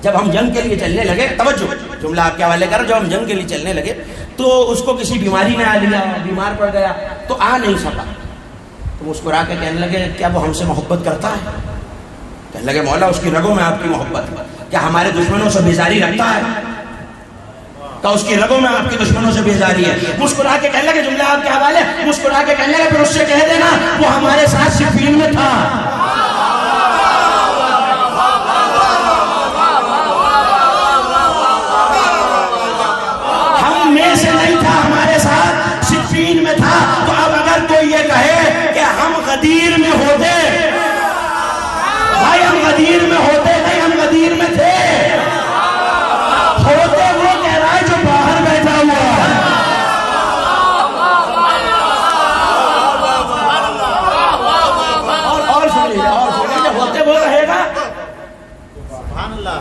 Speaker 1: جب ہم جنگ کے لیے چلنے لگے, توجہ جملہ آپ کے حوالے کر, جب ہم جنگ کے لیے چلنے لگے تو اس کو کسی بیماری نے آ لیا, بیمار پڑ گیا تو آ نہیں سکا. تو مسکرا کے کہنے لگے کیا وہ ہم سے محبت کرتا ہے؟ کہنے لگے مولا اس کی رگوں میں آپ کی محبت, کیا ہمارے دشمنوں سے بیزاری رکھتا ہے؟ کہ اس کی رگوں میں آپ کے دشمنوں سے بیزاری ہے. مسکرا کے کہنے لگے, جملہ آپ کے حوالے, مسکرا کے کہنے لگے پھر اس سے کہہ دینا وہ ہمارے ساتھ صفین میں تھا. ہم میں سے نہیں تھا, ہمارے ساتھ صفین میں تھا. تو اب اگر کوئی یہ کہے کہ ہم غدیر میں ہوتے, بھائی ہم غدیر میں ہوتے نہیں, ہم غدیر میں تھے. ہوتے وہ کہہ رہا ہے جو باہر بیٹھا ہوا ہے. اور سنیے, اور سنیے, جب ہوتے وہ رہے گا.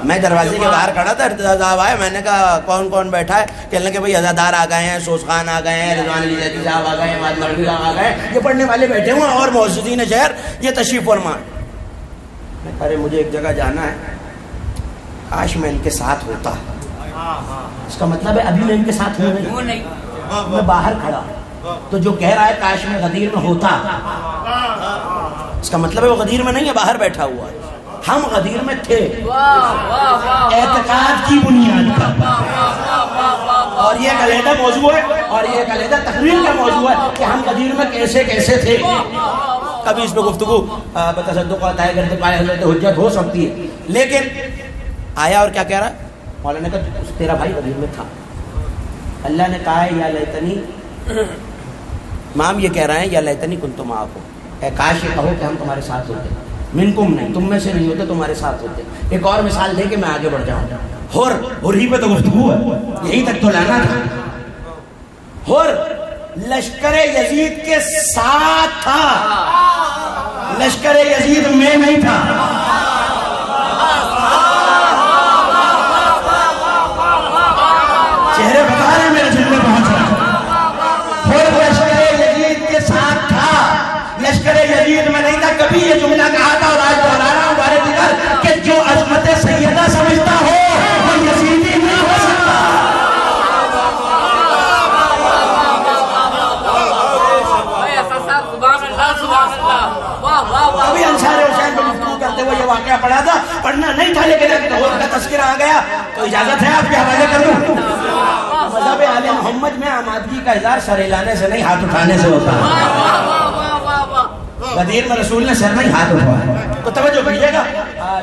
Speaker 1: میں دروازے کے باہر کھڑا تھا, ارتضا صاحب آئے, میں نے کہا کون کون بیٹھا ہے؟ کہنے لگے بھائی عزادار آ گئے ہیں, سوز خان آ گئے ہیں, رضوان علی زیدی صاحب آ گئے ہیں, ماد مروی صاحب آ گئے ہیں, یہ پڑھنے والے بیٹھے ہوئے ہیں, اور معززین شہر یہ تشریف فرما. ارے مجھے ایک جگہ جانا ہے, کاش میں ان کے ساتھ ہوتا. اس کا مطلب ہے ابھی میں ان کے ساتھ ہوں نہیں, میں باہر کھڑا. تو جو کہہ رہا ہے کاش میں غدیر میں ہوتا, اس کا مطلب ہے وہ غدیر میں نہیں ہے, باہر بیٹھا ہوا ہے. ہم غدیر میں تھے اعتقاد کی بنیاد پر, اور یہ ایک علیحدہ موضوع ہے, اور یہ ایک علیحدہ تقریر کا موضوع ہے کہ ہم غدیر میں کیسے کیسے تھے. کبھی اس پہ گفتگو بتصدق عطائے کرتے پائے حضرت حجت ہو سکتی ہے. لیکن آیا اور کیا کہہ رہا ہے؟ مولانا نے کہا تیرا بھائی غدیر میں تھا. اللہ نے کہا ہے یا لیتنی, امام یہ کہہ رہے ہیں یا لیتنی کنت معکم, اے کاش یہ کہو کہ ہم تمہارے ساتھ ہوتے, منکم نہیں, تم میں سے نہیں ہوتے, تمہارے ساتھ ہوتے. ایک اور مثال دے کے میں آگے بڑھ جاؤں. ہر ہی پہ تو گفتگو ہے, یہی تک تو لانا تھا. ہر لشکر یزید کے ساتھ تھا, لشکر یزید میں نہیں تھا. چہرے بتا رہے ہیں میرے جملے پہنچ رہا ہے. ہر لشکر یزید کے ساتھ یہ جملہ کہا تھا اور آج دوہرا رہا ہوں بارے دیگر کہ جو عظمت سیدہ سمجھتا ہو وہ یزیدی نہیں ہو سکتا. ابھی انصار حسین پہ گفتگو کرتے ہوئے یہ واقعہ پڑھا تھا, پڑھنا نہیں تھا لیکن ابھی غور کا تذکرہ آ گیا تو اجازت ہے آپ کے حوالے کر دوں. مذہب آل محمد میں آمادگی کا اظہار سر ہلانے سے نہیں ہاتھ اٹھانے سے ہوتا ہے. غدیر میں رسول نے سر نہیں ہاتھ اٹھایا. تو توجہ کیجیے گا,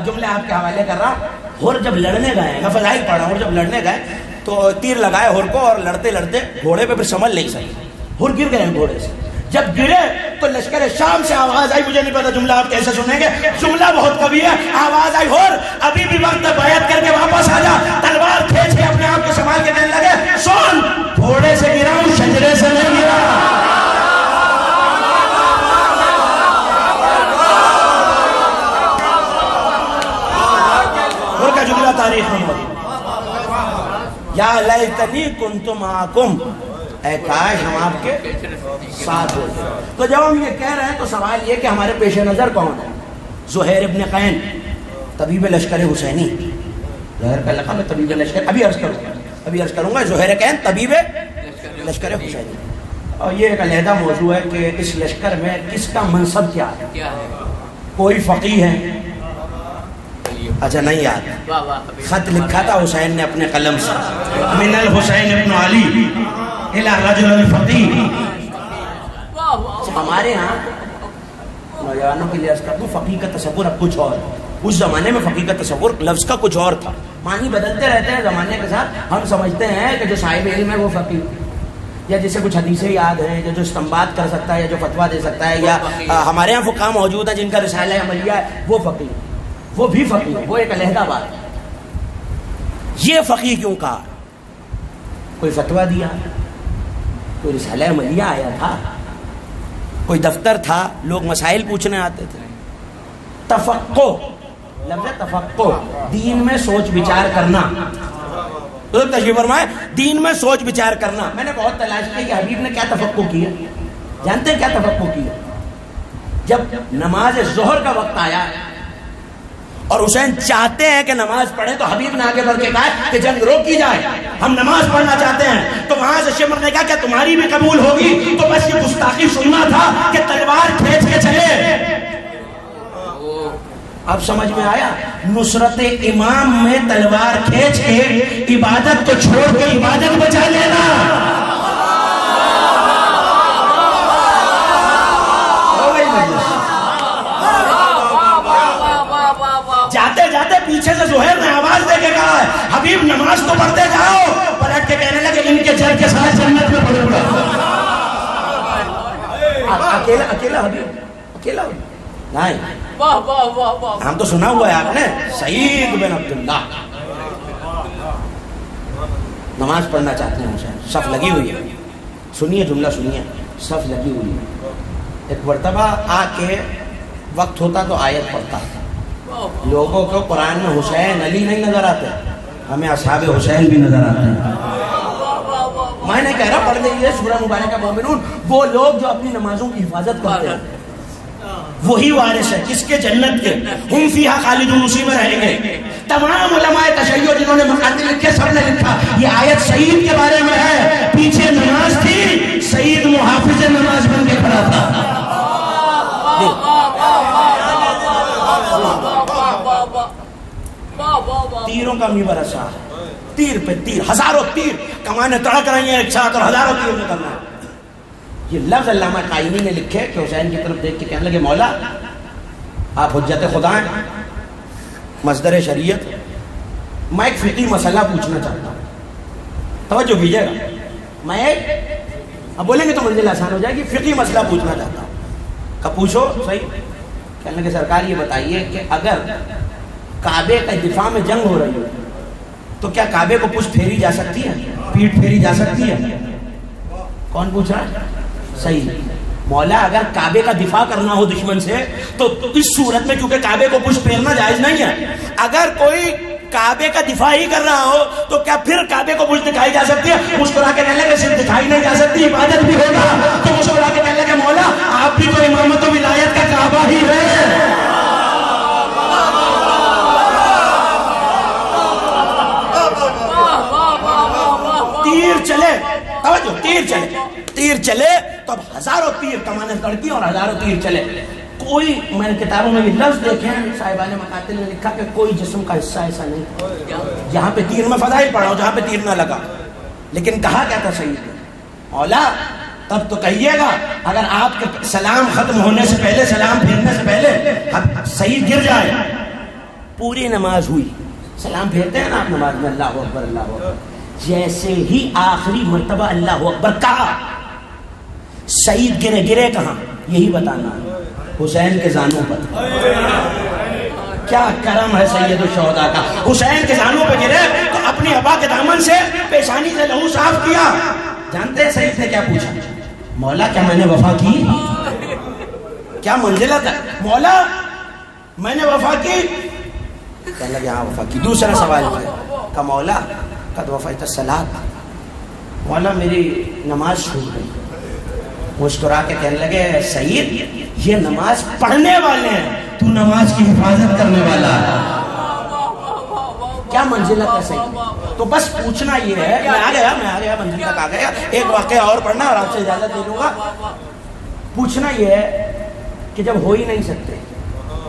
Speaker 1: جملے آپ کے حوالے کر رہا ہوں. اور جب لڑنے گئے, میں فضائل پڑھ رہا ہوں, اور جب لڑنے گئے تو تیر لگائے ہور کو اور لڑتے لڑتے گھوڑے پہ پھر سنبھل نہیں سکے, ہور گر گئے گھوڑے سے. جب گرے تو لشکر شام سے آواز آئی, مجھے نہیں پتا جملہ آپ کیسے سنیں گے, جملہ بہت قوی ہے. آواز آئی ہور ابھی بھی وقت بیعت کر کے واپس آ جا, تلوار کھینچ کے اپنے آپ کو سنبھال کے کہنے لگے سن گھوڑے سے گرا ہوں شجرے سے نہیں گرا. اور کا جملہ تاریخ میں ہوگی, یا لیتنی کنت معکم, اے کاش ہم آپ کے ساتھ ہو. تو جب ہم یہ کہہ رہے ہیں تو سوال یہ کہ ہمارے پیش نظر کون ہے؟ زہیر ابن قین, طبیب لشکر حسینی. زہیر کا لقب ہے طبیب لشکر, ابھی عرض کروں گا. زہیر قین طبیب لشکر حسینی. اور یہ ایک علیحدہ موضوع ہے کہ اس لشکر میں کس کا منصب کیا ہے. کوئی فقیہ ہے؟ اچھا نہیں یاد. خط لکھا تھا حسین نے اپنے قلم سے, من الحسین ابن علی الى رجل الفقیہ. ہمارے ہاں نوجوانوں کے لیے عرض کر دوں, فقیہ کا تصور اب کچھ اور. اس زمانے میں فقیہ کا تصور لفظ کا کچھ اور تھا, معنی بدلتے رہتے ہیں زمانے کے ساتھ. ہم سمجھتے ہیں کہ جو صاحب علم ہے وہ فقیہ, یا جسے کچھ حدیثیں یاد ہیں, جو استنباط کر سکتا ہے, یا جو فتویٰ دے سکتا ہے, یا ہمارے یہاں فقہاء موجود ہیں جن کا رسالہ عملیہ ہے, وہ فقیہ. وہ بھی فقیہ ہے, وہ ایک علیحدہ بات ہے. یہ فقیہ کیوں کہا؟ کوئی فتویٰ دیا, کوئی رسالہ عملیہ آیا تھا, کوئی دفتر تھا, لوگ مسائل پوچھنے آتے تھے. تفقہ, لفظ تفقہ دین میں سوچ بچار کرنا. تشریف فرمائے, دین میں سوچ بچار کرنا. میں نے بہت تلاش کی کہ حبیب نے کیا تفقہ کیا. جانتے ہیں کیا تفقہ کیا؟ جب نماز ظہر کا وقت آیا اور حسین چاہتے ہیں کہ نماز پڑھیں, تو حبیب نے آگے بڑھ کے کہا کہ جنگ روکی جائے, ہم نماز پڑھنا چاہتے ہیں. تو وہاں سے شمر نے کہا کہ تمہاری بھی قبول ہوگی. تو بس یہ گستاخی سننا تھا کہ تلوار کھینچ کے چلے. اب سمجھ میں آیا, نصرت امام میں تلوار کھینچ کے عبادت کو چھوڑ کے عبادت بچا لینا. جاتے جاتے پیچھے سے زہیر نے آواز دے کے کہا ہے حبیب نماز تو پڑھتے جاؤ. پلٹ کے کہنے لگے ان کے جل کے ساتھ جنت میں پڑھوں گا. اکیلا حبیب, اکیلا نہیں. ہم تو سنا ہوا ہے آپ نے, سعید بن عبداللہ نماز پڑھنا چاہتے ہیں حسین, صف لگی ہوئی ہے. سنیے جملہ سنیے, صف لگی ہوئی ہے. ایک مرتبہ آ کے وقت ہوتا تو آیت پڑھتا. لوگوں کو قرآن میں حسین علی نہیں نظر آتے, ہمیں اصحاب حسین بھی نظر آتے ہیں. میں نے کہہ رہا پڑھ لیجیے سورہ مبارکہ مومنون. وہ لوگ جو اپنی نمازوں کی حفاظت کرتے ہیں وہی وارث ہے کس کے؟ جنت کے. ہم فیہا خالدون, اسی میں رہیں گے. تمام علماء تشیع جنہوں نے مقاصد لکھے سب نے لکھا یہ آیت سعید کے بارے میں ہے. پیچھے نماز تھی, سعید محافظ نماز بن کے کھڑا تھا. تیروں کا بھی برسا, تیر پہ تیر, ہزاروں تیر, کمانے تڑک رہی ہیں ایک ساتھ اور ہزاروں تیر نکلنا. یہ لفظ علامہ قائمی نے لکھے کہ حسین کی طرف دیکھ کے کہنے لگے مولا آپ حجت خدا ہیں, مصدر شریعت. میں ایک فقہی مسئلہ پوچھنا چاہتا ہوں, توجہ کیجیے گا. میں اب بولیں گے تو منزل آسان ہو جائے گی. فقہی مسئلہ پوچھنا چاہتا ہوں. کب پوچھو صحیح. کہنے لگے سرکار یہ بتائیے کہ اگر کعبے کا دفاع میں جنگ ہو رہی ہو تو کیا کعبے کو پشت پھیری جا سکتی ہے, پیٹ پھیری جا سکتی ہے؟ کون پوچھ رہا ہے؟ صحیح. مولا اگر کعبے کا دفاع کرنا ہو دشمن سے تو اس صورت میں کیونکہ کعبے کو پشت پھیرنا جائز نہیں ہے, اگر کوئی کعبے کا دفاع ہی کر رہا ہو تو کیا پھر کعبے کو پشت دکھائی جا سکتی ہے؟ مسکرا کے کہنے لگے صرف دکھائی نہیں جا سکتی, عبادت بھی ہوگا. تو مسکرا کے کہنے لگے مولا آپ بھی تو امامت و ولایت کا کعبہ ہی ہے. تیر کمانیں لڑکی اور ہزاروں تیر چلے. کوئی میں نے کتابوں میں بھی لفظ دیکھے ہیں صاحبان مقاتل نے لکھا کہ کوئی جسم کا حصہ ایسا نہیں جہاں پہ تیر میں فضائل پڑا ہو جہاں پہ تیر نہ لگا. لیکن کہا کیا تھا سید نے؟ مولا تب تو کہیے گا اگر آپ کے سلام ختم ہونے سے پہلے سلام پھیرنے سے پہلے سید گر جائے. پوری نماز ہوئی, سلام پھیرتے ہیں نا آپ نماز میں اللہ اکبر اللہ اکبر, جیسے ہی آخری مرتبہ اللہ اکبر کہا سعید گرے کہاں یہی بتانا ہے, حسین کے زانوں پر. کیا کرم ہے سید الشہداء کا, حسین کے زانوں پہ گرے تو اپنی ابا کے دامن سے پیشانی سے لہو صاف کیا. جانتے ہیں سعید نے کیا پوچھا؟ مولا کیا میں نے وفا کی؟ کیا منزلت ہے مولا میں نے وفا کی؟ کہنے لگے ہاں وفا کی. دوسرا سوال ہے کہ مولا قد وفیت الصلاۃ, مولا میری نماز چھوٹ گئی. مسکرا کے کہنے لگے سعید یہ نماز پڑھنے والے ہیں, تو نماز کی حفاظت کرنے والا ہے. کیا منزلت ہے سعید. تو بس پوچھنا یہ ہے, میں آ گیا منزل تک آ گیا. ایک واقعہ اور پڑھنا اور آپ سے اجازت لے لوں گا. پوچھنا یہ ہے کہ جب ہو ہی نہیں سکتے,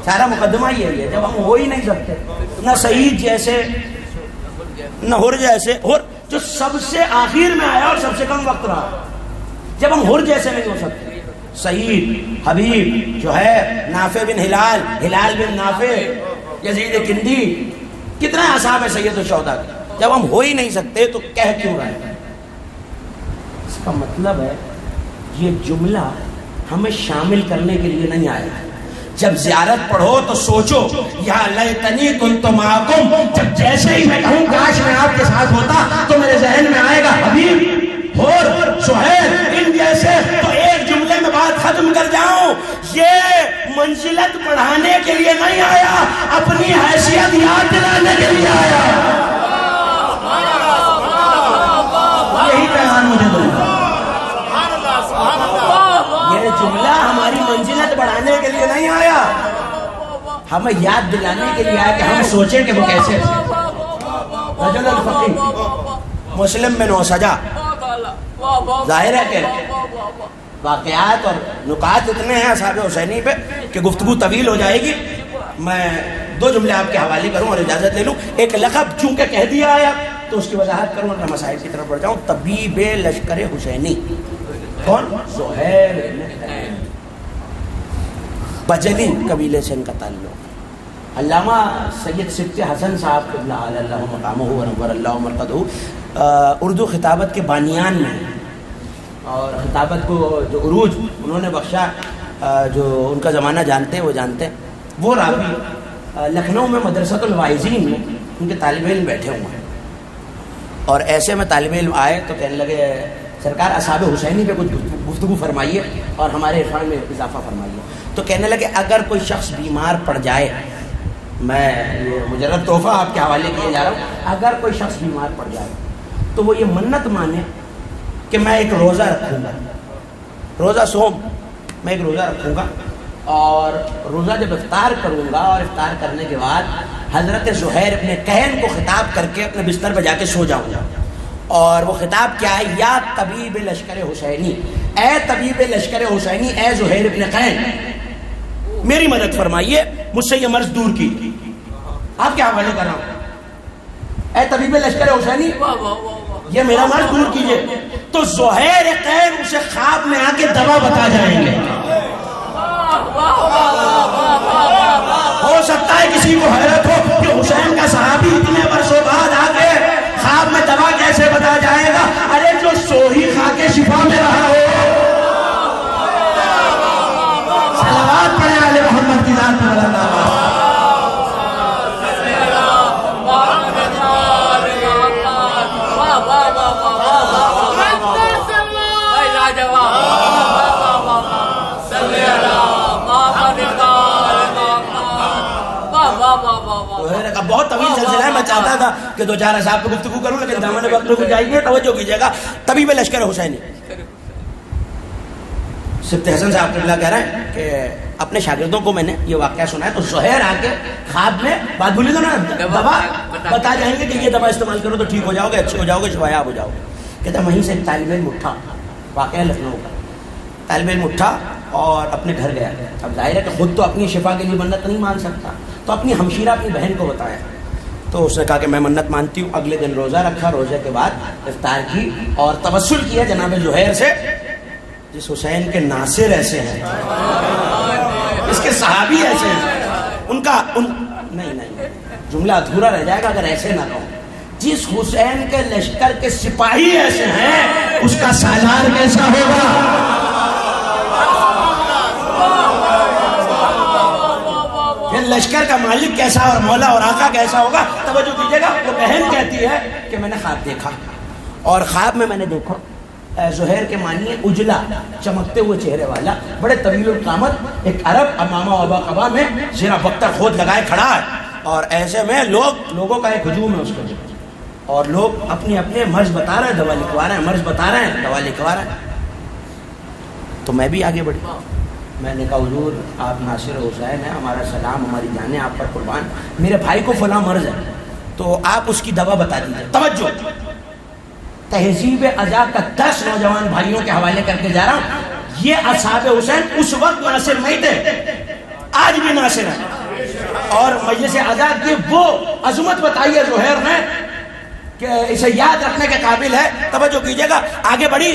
Speaker 1: سارا مقدمہ یہ ہے جب ہم ہو ہی نہیں سکتے, نہ سعید جیسے نہ ہر جیسے, ہر جو سب سے آخر میں آیا اور سب سے کم وقت رہا, جب ہم ہر جیسے نہیں ہو سکتے, سعید حبیب جو ہے نافع بن ہلال, ہلال بن نافع, یزید کندی, کتنے اصحاب ہے سید الشہداء کے, جب ہم ہو ہی نہیں سکتے تو کہہ کیوں رہے ہیں؟ اس کا مطلب ہے یہ جملہ ہمیں شامل کرنے کے لیے نہیں آیا. جب زیارت پڑھو تو سوچو یا لیتنی کنت معکم, جب جیسے ہی میں کہوں کاش میں آپ کے ساتھ ہوتا تو میرے ذہن میں آئے گا حبیب اور سہیل ان جیسے, تو ایک جملے میں بات ختم کر جاؤں. یہ منزلت پڑھانے کے لیے نہیں آیا, اپنی حیثیت یاد دلانے کے لیے آیا. یہی پیغام مجھے دو. یہ جملہ ہماری منزلت بڑھانے کے لیے نہیں آیا, ہمیں یاد دلانے کے لیے آیا کہ ہم سوچیں کہ وہ کیسے تھے. رجل الفقیہ مسلم بن سجا. ظاہر ہے کہ واقعات اور نکات اتنے ہیں اصحاب حسینی پہ کہ گفتگو طویل ہو جائے گی. میں دو جملے آپ کے حوالے کروں اور اجازت لے لوں. ایک لقب چونکہ کہہ دیا آیا تو اس کی وضاحت کروں اور مسائل کی طرف بڑھ جاؤں. طبیب لشکر حسینی کون؟ زہیر بجلی قبیلے سے ان کا تعلق. علامہ سید سبط حسن صاحب قبلہ اللہ مقامہ ونور اللہ مرقدہ اردو خطابت کے بانیان میں, اور خطابت کو جو عروج انہوں نے بخشا, جو ان کا زمانہ جانتے ہیں وہ جانتے ہیں. وہ راوی لکھنؤ میں مدرسۃ الواعظین میں ان کے طالب علم بیٹھے ہوئے ہیں, اور ایسے میں طالب علم آئے تو کہنے لگے سرکار اصحاب حسینی پہ کچھ گفتگو فرمائیے اور ہمارے عرفان میں اضافہ فرمائیے. تو کہنے لگے اگر کوئی شخص بیمار پڑ جائے, میں یہ مجرد تحفہ آپ کے حوالے کیے جا رہا ہوں, اگر کوئی شخص بیمار پڑ جائے تو وہ یہ منت مانے کہ میں ایک روزہ رکھوں گا, روزہ سوم, میں ایک روزہ رکھوں گا, اور روزہ جب افطار کروں گا اور افطار کرنے کے بعد حضرت زہیر ابن کہن کو خطاب کر کے اپنے بستر پہ جا کے سو جاؤں گا. اور وہ خطاب کیا ہے؟ یا طبیب لشکر حسینی, اے طبیب لشکر حسینی, اے زہیر ابن کہن میری مدد فرمائیے, مجھ سے یہ مرض دور کی. آپ کیا حوالے کر رہا ہوں, اے طبیب لشکر حسینی یہ میرا مرض دور کیجئے. تو زہیر کہن اسے خواب میں آ کے دوا بتا جائیں گے. ہو سکتا ہے کسی کو حیرت ہو کہ حسین کا صحابی اتنے برسوں بعد آ کے خواب میں دوا کیسے بتا جائے گا. ارے جو سو ہی کھا کے شفا میں رہا ہو. صلوات پڑھیں آل محمد کی ذات پر اللہ. بہت طویل سلسلہ ہے, میں چاہتا تھا کہ دو چار اصحاب پہ گفتگو کروں لیکن دامن وقت رک جائیے, توجہ کیجیے گا. طبیب لشکر حسینی سبط حسن صاحب قبلہ کہہ رہے ہیں کہ اپنے شاگردوں کو میں نے یہ واقعہ سنا ہے تو زہیر آ کے خواب میں, بات بھولی تو نا, دوا بتا جائیں گے کہ یہ دوا استعمال کرو تو ٹھیک ہو جاؤ گے, اچھے ہو جاؤ گے, شفایاب ہو جاؤ گے. کہتا وہیں سے ایک طالب علم اٹھا, واقعہ لکھنؤ کا, طالب علم اٹھا اور اپنے گھر گیا. اب ظاہر ہے کہ خود تو اپنی شفا کے لیے منت نہیں مان سکتا, تو اپنی ہمشیرہ اپنی بہن کو بتایا. تو اس نے کہا کہ میں منت مانتی ہوں. اگلے دن روزہ رکھا, روزے کے بعد افطار کی اور توسل کیا جناب زہیر سے, جس حسین کے ناصر ایسے ہیں, اس کے صحابی ایسے ہیں, نہیں جملہ ادھورا رہ جائے گا اگر ایسے نہ کہوں. جس حسین کے لشکر کے سپاہی ایسے ہیں, اس کا سالار کیسا ہوگا؟ پھر لشکر کا مالک کیسا اور مولا اور آقا کیسا ہوگا؟ توجہ دیجیے گا. وہ بہن کہتی ہے کہ میں نے خواب دیکھا, اور خواب میں نے دیکھا زہیر کے معنی اجلا, چمکتے ہوئے چہرے والا, بڑے طویل القامت, ایک عرب امامہ و قبا میں زیرہ بختر خود لگائے کھڑا ہے, اور ایسے میں لوگوں کا ایک ہجوم ہے اس کے, اور لوگ اپنے اپنے مرض بتا رہے ہیں, دوا لکھوا رہے ہیں, مرض بتا رہے ہیں, دوا لکھوا رہے ہیں. تو میں بھی آگے بڑھی. میں نے کہا حضور آپ ناصر حسین ہیں, ہمارا سلام, ہماری جانیں آپ پر قربان, میرے بھائی کو فلاں مرض ہے, تو آپ اس کی دوا بتا دیجیے. توجہ, تہذیب ازا کا 10 نوجوان بھائیوں کے حوالے کر کے جا رہا ہوں. یہ اصحاب حسین اس وقت ناصر نہیں تھے, آج بھی ناصر ہیں, اور مجلس ازا کی وہ عظمت بتائی ہے زہیر نے کہ اسے یاد رکھنے کے قابل ہے. توجہ کیجیے گا. آگے بڑھی,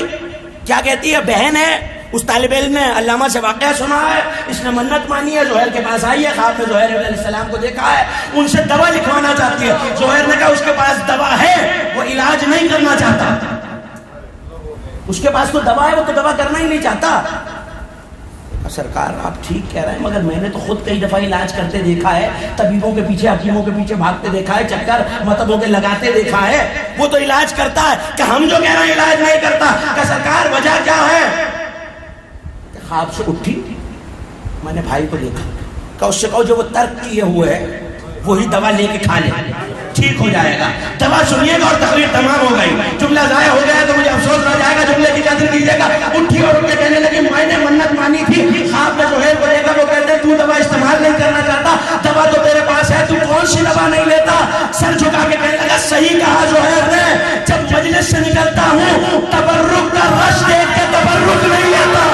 Speaker 1: کیا کہتی ہے؟ بہن ہے, اس طالب علم نے علامہ سے واقعہ سنا ہے, اس نے منت مانی ہے, زہیر کے پاس آئی ہے, خواب میں زہیر علیہ السلام کو دیکھا ہے, ان سے دوا لکھوانا چاہتی ہے. زہیر نے کہا اس کے پاس دوا ہے, وہ علاج نہیں کرنا چاہتا. اس کے پاس تو دوا ہے, وہ تو دوا کرنا ہی نہیں چاہتا. سرکار آپ ٹھیک کہہ رہے ہیں, مگر میں نے تو خود کئی دفعہ علاج کرتے دیکھا ہے, طبیبوں کے پیچھے حکیموں کے پیچھے بھاگتے دیکھا ہے, چکر مطبوں کے لگاتے دیکھا ہے, وہ تو علاج کرتا ہے. کہ ہم جو کہہ رہے ہیں علاج نہیں کرتا. کہ سرکار وجہ کیا ہے؟ خواب سے اٹھی, میں نے بھائی کو دیکھا, کہ اس سے کہو جو وہ ترک کیے ہوئے ہے وہی دوا لے کے کھا لے, ٹھیک ہو جائے گا. دوا سنیے گا اور تقریر تمام ہو گئی. جملہ ضائع ہو گیا تو مجھے افسوس ہو جائے گا, جملے کی قدر کیجیے گا. اٹھی اور اٹھ کے کہنے لگی میں نے منت مانی تھی, خواب میں زہیر کو دیکھا, وہ کہتے ہیں تو دوا استعمال نہیں کرنا چاہتا, دوا تو تیرے پاس ہے, تو کون سی دوا نہیں لیتا؟ سر جھکا کے کہنے لگا صحیح کہا زہیر نے, جب مجلس سے نکلتا ہوں تبرک کا رش دیکھ کے تبرک نہیں لیتا.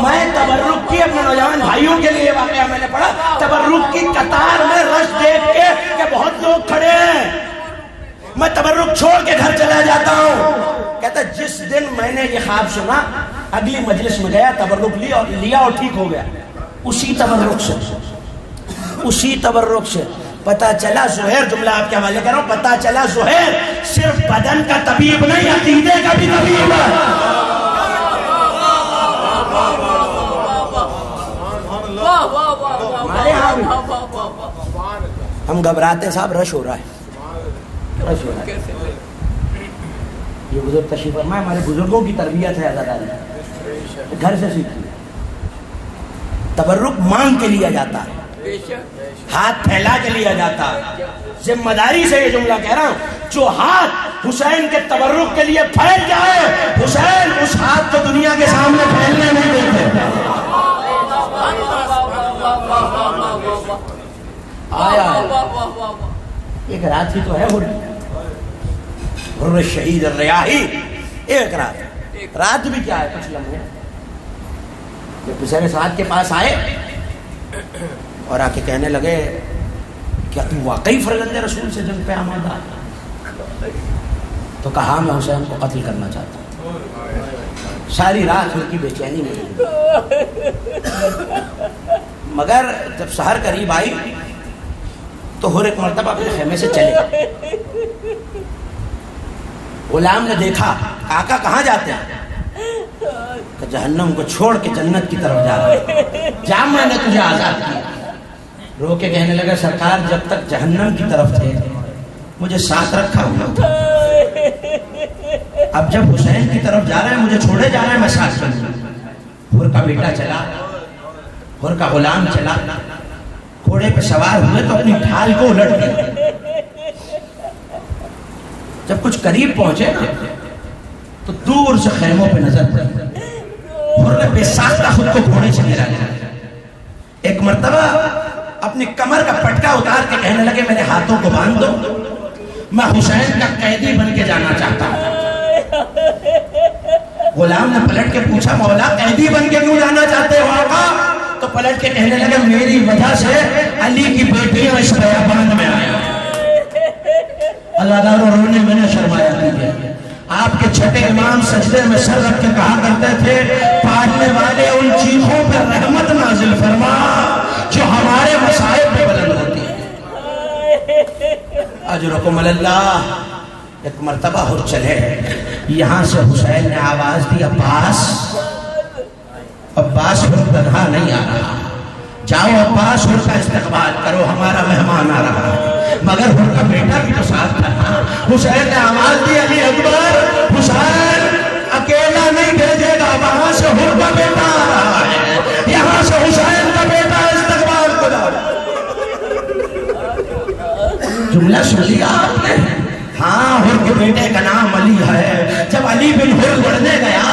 Speaker 1: میں تبرک کی اپنے نوجوان بھائیوں کے لیے واقعہ میں نے پڑھا, تبرک کی قطار میں رش دیکھ کے کہ بہت لوگ کھڑے ہیں, میں تبرک چھوڑ کے گھر چلا جاتا ہوں. کہتا جس دن میں نے یہ خواب سنا, اگلی مجلس میں گیا, تبرک لیا اور ٹھیک ہو گیا. اسی تبرک سے پتا چلا زہیر, جملہ آپ کے حوالے کر رہا ہوں, پتا چلا زہیر صرف بدن کا طبیب نہیں, عقیدے کا بھی طبیب ہے. ہم گھبراتے صاحب, رش ہو رہا ہے, یہ بزرگ تشریف فرمائے, ہمارے بزرگوں کی تربیت ہے عزاداری, گھر سے سیکھی. تبرک مانگ کے لیا جاتا ہے, ہاتھ پھیلا کے لیا جاتا ہے. ذمہ داری سے یہ جملہ کہہ رہا ہوں, جو ہاتھ حسین کے تبرک کے لیے پھیل جائے, حسین اس ہاتھ کو دنیا کے سامنے پھیلنے نہیں دیتے. ایک رات ہی تو ہے حر شہید الریاحی, ایک رات بھی کیا ہے, کچھ لمحے. جب حسین سعد کے پاس آئے اور آ کے کہنے لگے کیا تم واقعی فرزند رسول سے جنگ پہ آمادہ؟ تو کہا میں حسین کو قتل کرنا چاہتا ہوں. ساری رات ان کی بے چینی میں, مگر جب سحر قریب آئی تو ہر ایک مرتبہ اپنے خیمے سے چلے. غلام نے دیکھا, آقا کہاں جاتے ہیں؟ کہ جہنم کو چھوڑ کے جنت کی طرف جا رہے, جا میں نے تجھے آزاد کیا. رو کے کہنے لگا سرکار جب تک جہنم کی طرف تھے مجھے ساتھ رکھا ہوا تھا, اب جب حسین کی طرف جا رہے ہیں مجھے چھوڑے جا رہے ہیں, میں ساتھ چلوں. حر کا بیٹا چلا, حر کا غلام چلا, گھوڑے پہ سوار ہوئے تو اپنی ڈھال کو الٹ دیا. جب کچھ قریب پہنچے نا تو دور سے خیموں پہ نظر پڑی, حر نے بے ساختہ خود کو گھوڑے سے گرا لیا. ایک مرتبہ
Speaker 4: اپنی کمر کا پٹکا اتار کے کہنے لگے میرے ہاتھوں کو باندھ دو، میں حسین کا قیدی بن کے جانا چاہتا ہوں۔ غلام نے پلٹ کے پوچھا مولا قیدی بن کے کیوں جانا چاہتے ہو آقا؟ تو پلٹ کے کہنے لگے میری وجہ سے علی کی بیٹیاں اس بیابان میں آئیں۔ اللہ تعالیٰ رونے میں نے شرمایا دیئے۔ آپ کے چھٹے امام سجدے میں سر رکھ کے کہا کرتے تھے پڑھنے والے ان چیخوں پر رحمت نازل فرما جو ہمارے مصائب پہ بلند ہوتی ہے۔ اجرکم اللہ۔ ایک مرتبہ ہو چلے، یہاں سے حسین نے آواز دی عباس، عباس ہر تنہا نہیں آ رہا، جاؤ عباس ہر کا استقبال کرو، ہمارا مہمان آ رہا ہے۔ مگر ہر کا بیٹا بھی تو ساتھ تھا۔ حسین نے آواز دی علی اکبر، حسین اکیلا نہیں بھیجے گا، وہاں سے ہر کا بیٹا آ رہا ہے، یہاں سے حسین کا بیٹا استقبال کو جاؤ۔ جملہ سن لیا آپ نے؟ ہاں، ہر کے بیٹے کا نام علی ہے۔ جب علی بن ہر لڑنے گیا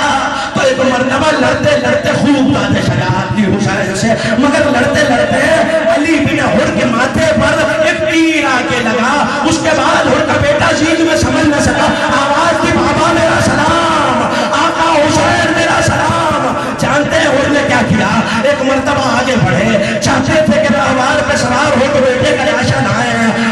Speaker 4: تو ایک مرتبہ لڑتے لڑتے خوب باتیں شجاعت دی حسین سے، مگر لڑتے لڑتے علی بن ہر کے ماتھے پر ایک تیر آ کے لگا۔ اس کے بعد ہر کا بیٹا جیت میں سمجھ نہ سکا، آواز دی بابا میرا سلام، آقا حسین میرا سلام۔ جانتے ہیں ہر نے کیا کیا؟ ایک مرتبہ آگے بڑھے، چاہتے تھے کہ تلوار پہ سوار ہو کے بیٹے کا لاشا لائیں۔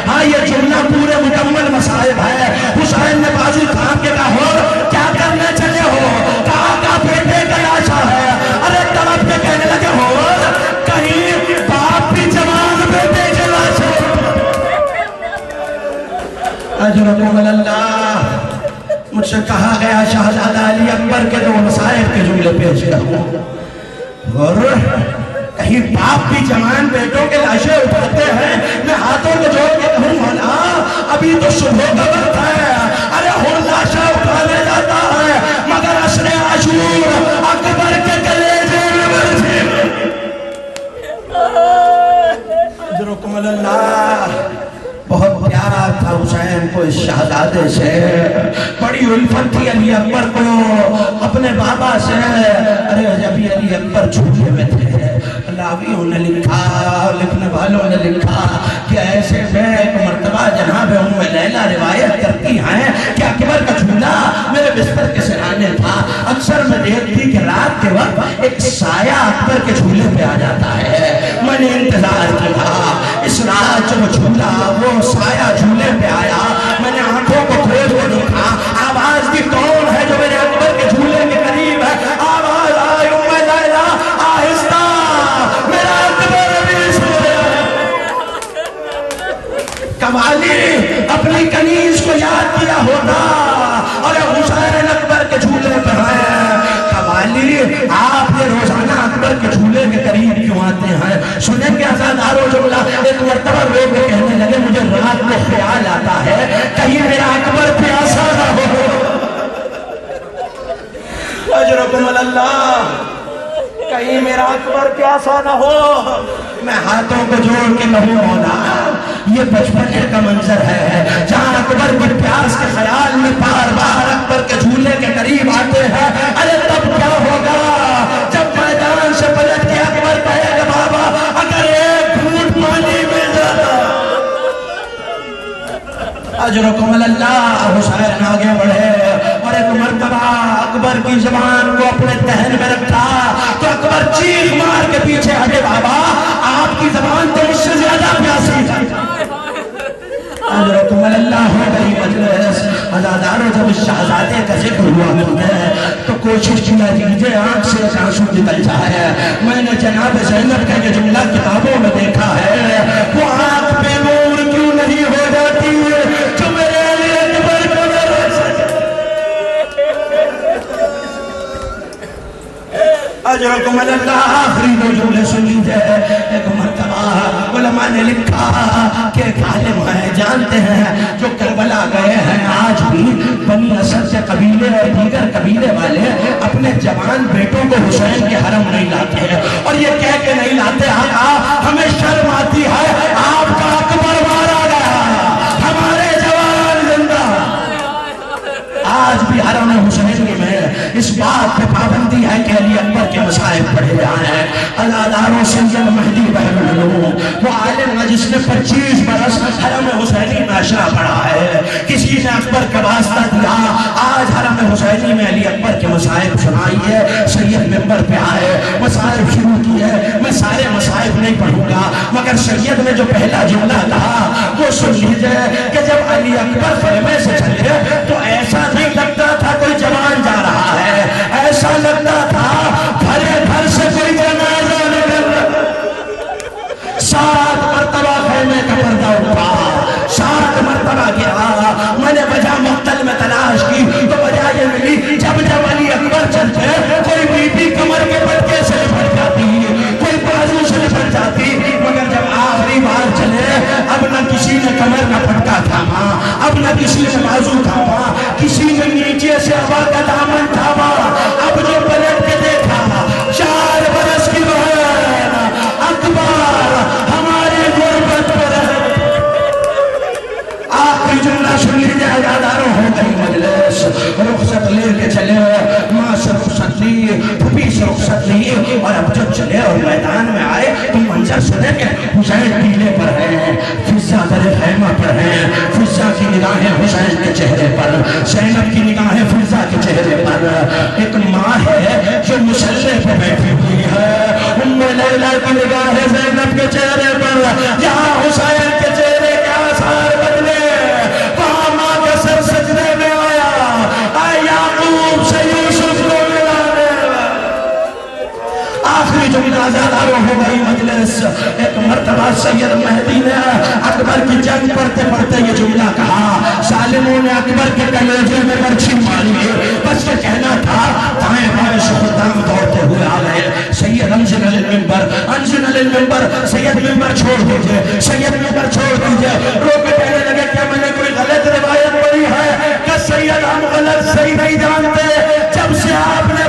Speaker 4: ہاں، یہ جملہ پورے مکمل مصائب ہے۔ حسین نے بازو تھام کے کہا ہو کیا کرنے چلے ہو؟ کہا بیٹے کا لاشا ہے۔ ارے طرف کے کہنے لگے ہو کہیں باپ بھی جوان بیٹے کے لاشے۔ اجرکم اللہ۔ مجھ سے کہا گیا شہزادہ علی اکبر کے دو مصائب کے جملے پیش کروں، اور کہیں باپ بھی جوان بیٹوں کے لاشیں اٹھاتے ہیں۔ میں ہاتھوں کو جوڑ کے کہوں مولا ابھی تو صبح کا وقت ہے، ارے ہر لاشا اٹھانے جاتا ہے، مگر عصر عاشور اکبر کے کلیجے میں برسے۔ اجرکم اللہ۔ بہت پیارا تھا حسین کو اس شہزادے سے، بڑی الفت تھی علی اکبر کو اپنے بابا سے۔ ارے جب علی اکبر جھوٹے میں تھے، راویوں نے لکھا، لکھنے والوں نے لکھا کہ ایسے میں ایک مرتبہ جناب ام لیلہ روایت کرتی ہیں کہ اکبر کا جھولا میرے بستر کے سرانے تھا۔ اکثر میں دیکھتی کہ رات کے وقت ایک سایہ اکبر کے جھولے پہ آ جاتا ہے۔ میں نے انتظار کیا، اس رات جو جھولا وہ سایہ جھولے پہ آیا، میں نے آنکھوں کو کھول کے دیکھا، آواز دی کون ہے جو میرے اکبر کے جھولے کے قریب ہے؟ آواز آئی ام لیلہ آہستہ، میرا اکبر بھی سن رہا ہے۔ قوالی اپنی کنیز کو یاد کیا ہوتا، اور حسین اکبر کے جھولے پہ ہے۔ قوالی آپ یہ روزانہ اکبر کے جھولے کے قریب کیوں آتے ہیں؟ سنیں گے ازادارو جملہ۔ ایک مرتبہ لوگ کہنے لگے مجھے رات میں خیال آتا ہے کہیں میرا اکبر پیاسا نہ ہو۔ اجرکم اللہ۔ کہیں میرا اکبر پیاسا نہ ہو۔ میں ہاتھوں کو جوڑ کے کہوں مولا یہ بچپنے کا منظر ہے جہاں اکبر کی پیاس کے خیال میں بار بار اکبر کے جھولے کے قریب آتے ہیں۔ ارے تب کیا ہوگا جب میدان سے پلٹ کے اکبر کہے گا بابا اگر ایک گھونٹ پانی مل جاتا۔ اجرکم اللہ۔ حسین آگے بڑھے اور ایک مرتبہ اکبر کی زبان کو اپنے دہن میں رکھا تو اکبر چیخ مار کے پیچھے ہٹے، بابا آپ کی زبان تو مجھ سے زیادہ پیاسی تھی۔ اجرکم اللہ۔ ہو گئی مجلس۔ ازادارو جب اس شہزادے کا ذکر ہوا ہے تو کوشش کیا دیجئے آنکھ سے ایک آنسو نکل جائے۔ میں نے جناب زینب کا یہ جملہ کتابوں میں دیکھا ہے، وہ آنکھ پہ نور کیوں نہیں ہو جاتی جو میرے علی اکبر کو نہ روک سکے۔ اجرکم اللہ۔ آخری دو جملے سن لیجئے۔ ایک مرتبہ علماء نے لکھا کہ ایک عالم ہے جانتے ہیں جو کربلا گئے ہیں، آج بھی بنی اسد کے قبیلے اور دیگر قبیلے والے اپنے جوان بیٹوں کو حسین کے حرم نہیں لاتے ہیں، اور یہ کہہ کے نہیں لاتے آقا ہمیں شرم آتی ہے آپ کا اکبر مارا گیا، ہمارے جوان زندہ۔ آج بھی حرم حسینی میں اس بات پہ پابندی ہے کہ علی اکبر کے مصائب پڑھے جائیں۔ عزاداروں سید مہدی بہرالعلوم، وہ عالم ہے جس نے 25 برس حرم حسینی میں اشرا پڑھا ہے. کسی نے اکبر کا واسطہ دیا، آج حرم حسینی میں علی اکبر کے مصائب سنائی ہے. سید ممبر پہ آئے، مصائب شروع کی ہے. میں سارے مصائب نہیں پڑھوں گا، مگر سید نے جو پہلا جملہ کہا وہ سن لیجئے کہ جب علی اکبر خیمے سے چلے تو ایسا نہیں لگتا تھا کوئی جوان جا رہا ہے، ایسا لگتا تھا بھرے گھر سے کوئی جنازہ نکل رہا. 7 مرتبہ خیمے کا پردہ اٹھا، 7 مرتبہ گرا. میں نے وجہ مقتل میں تلاش کی تو وجہ یہ ملی، جب علی اکبر چلتے کوئی بی بی کمر کے پٹکے سے لپٹ جاتی، کوئی بازو سے لپٹ جاتی، مگر جب آخری بار چلے اب نہ کسی نے کمر کا پٹکا تھاما، اب نہ کسی نے بازو تھاما، کسی نے نیچے سے ہوا کا دامن تھاما. اب جو پلٹ کے دیکھا 4 برس کی بہن اکبر ہماری غربت پر ہے. آخری جملہ سن لیجیے عزاداروں، ہو گئی مجلس. رخصت لے کے چلے، ماں سے رخصت لی، پھوپھی سے رخصت لی، اور اب جب چلے اور میدان میں آئے تو منظر سنے کہ حسین ٹیلے پر ہے، فضا در خیمہ پر ہے. فضا کی نگاہیں حسین کے چہرے پر، زینب کی نگاہیں فضا کے چہرے پر. ایک ماں ہے جو مسلح پہ بیٹھی ہوئی ہے، ام لیلہ کی نگاہیں زینب کے چہرے پر. یہاں حسین کے چہرے کے آثار بدلے، وہاں ماں کا سر سجدے میں آیا، اے یعقوب سے یوسف کو ملانے. آخری جملہ عزاداروں ہو گئی مجلس. ایک مرتبہ سید مہدی نے اکبر کی جنگ پڑھتے پڑھتے یہ جملہ کہا. ظالموں نے اکبر کے کلیجے میں برچھی ماری، بس یہ کہنا تھا. دائیں بائیں شہدام دوڑتے ہوئے آ گئے. سید انزل المنبر، انزل المنبر. سید ممبر چھوڑ دیجئے، سید ممبر چھوڑ دیجئے. رو کے کہنے لگے کیا میں نے کوئی غلط روایت پڑھی ہے کہ سید ہم غلط صحیح نہیں جانتے. جب سے آپ نے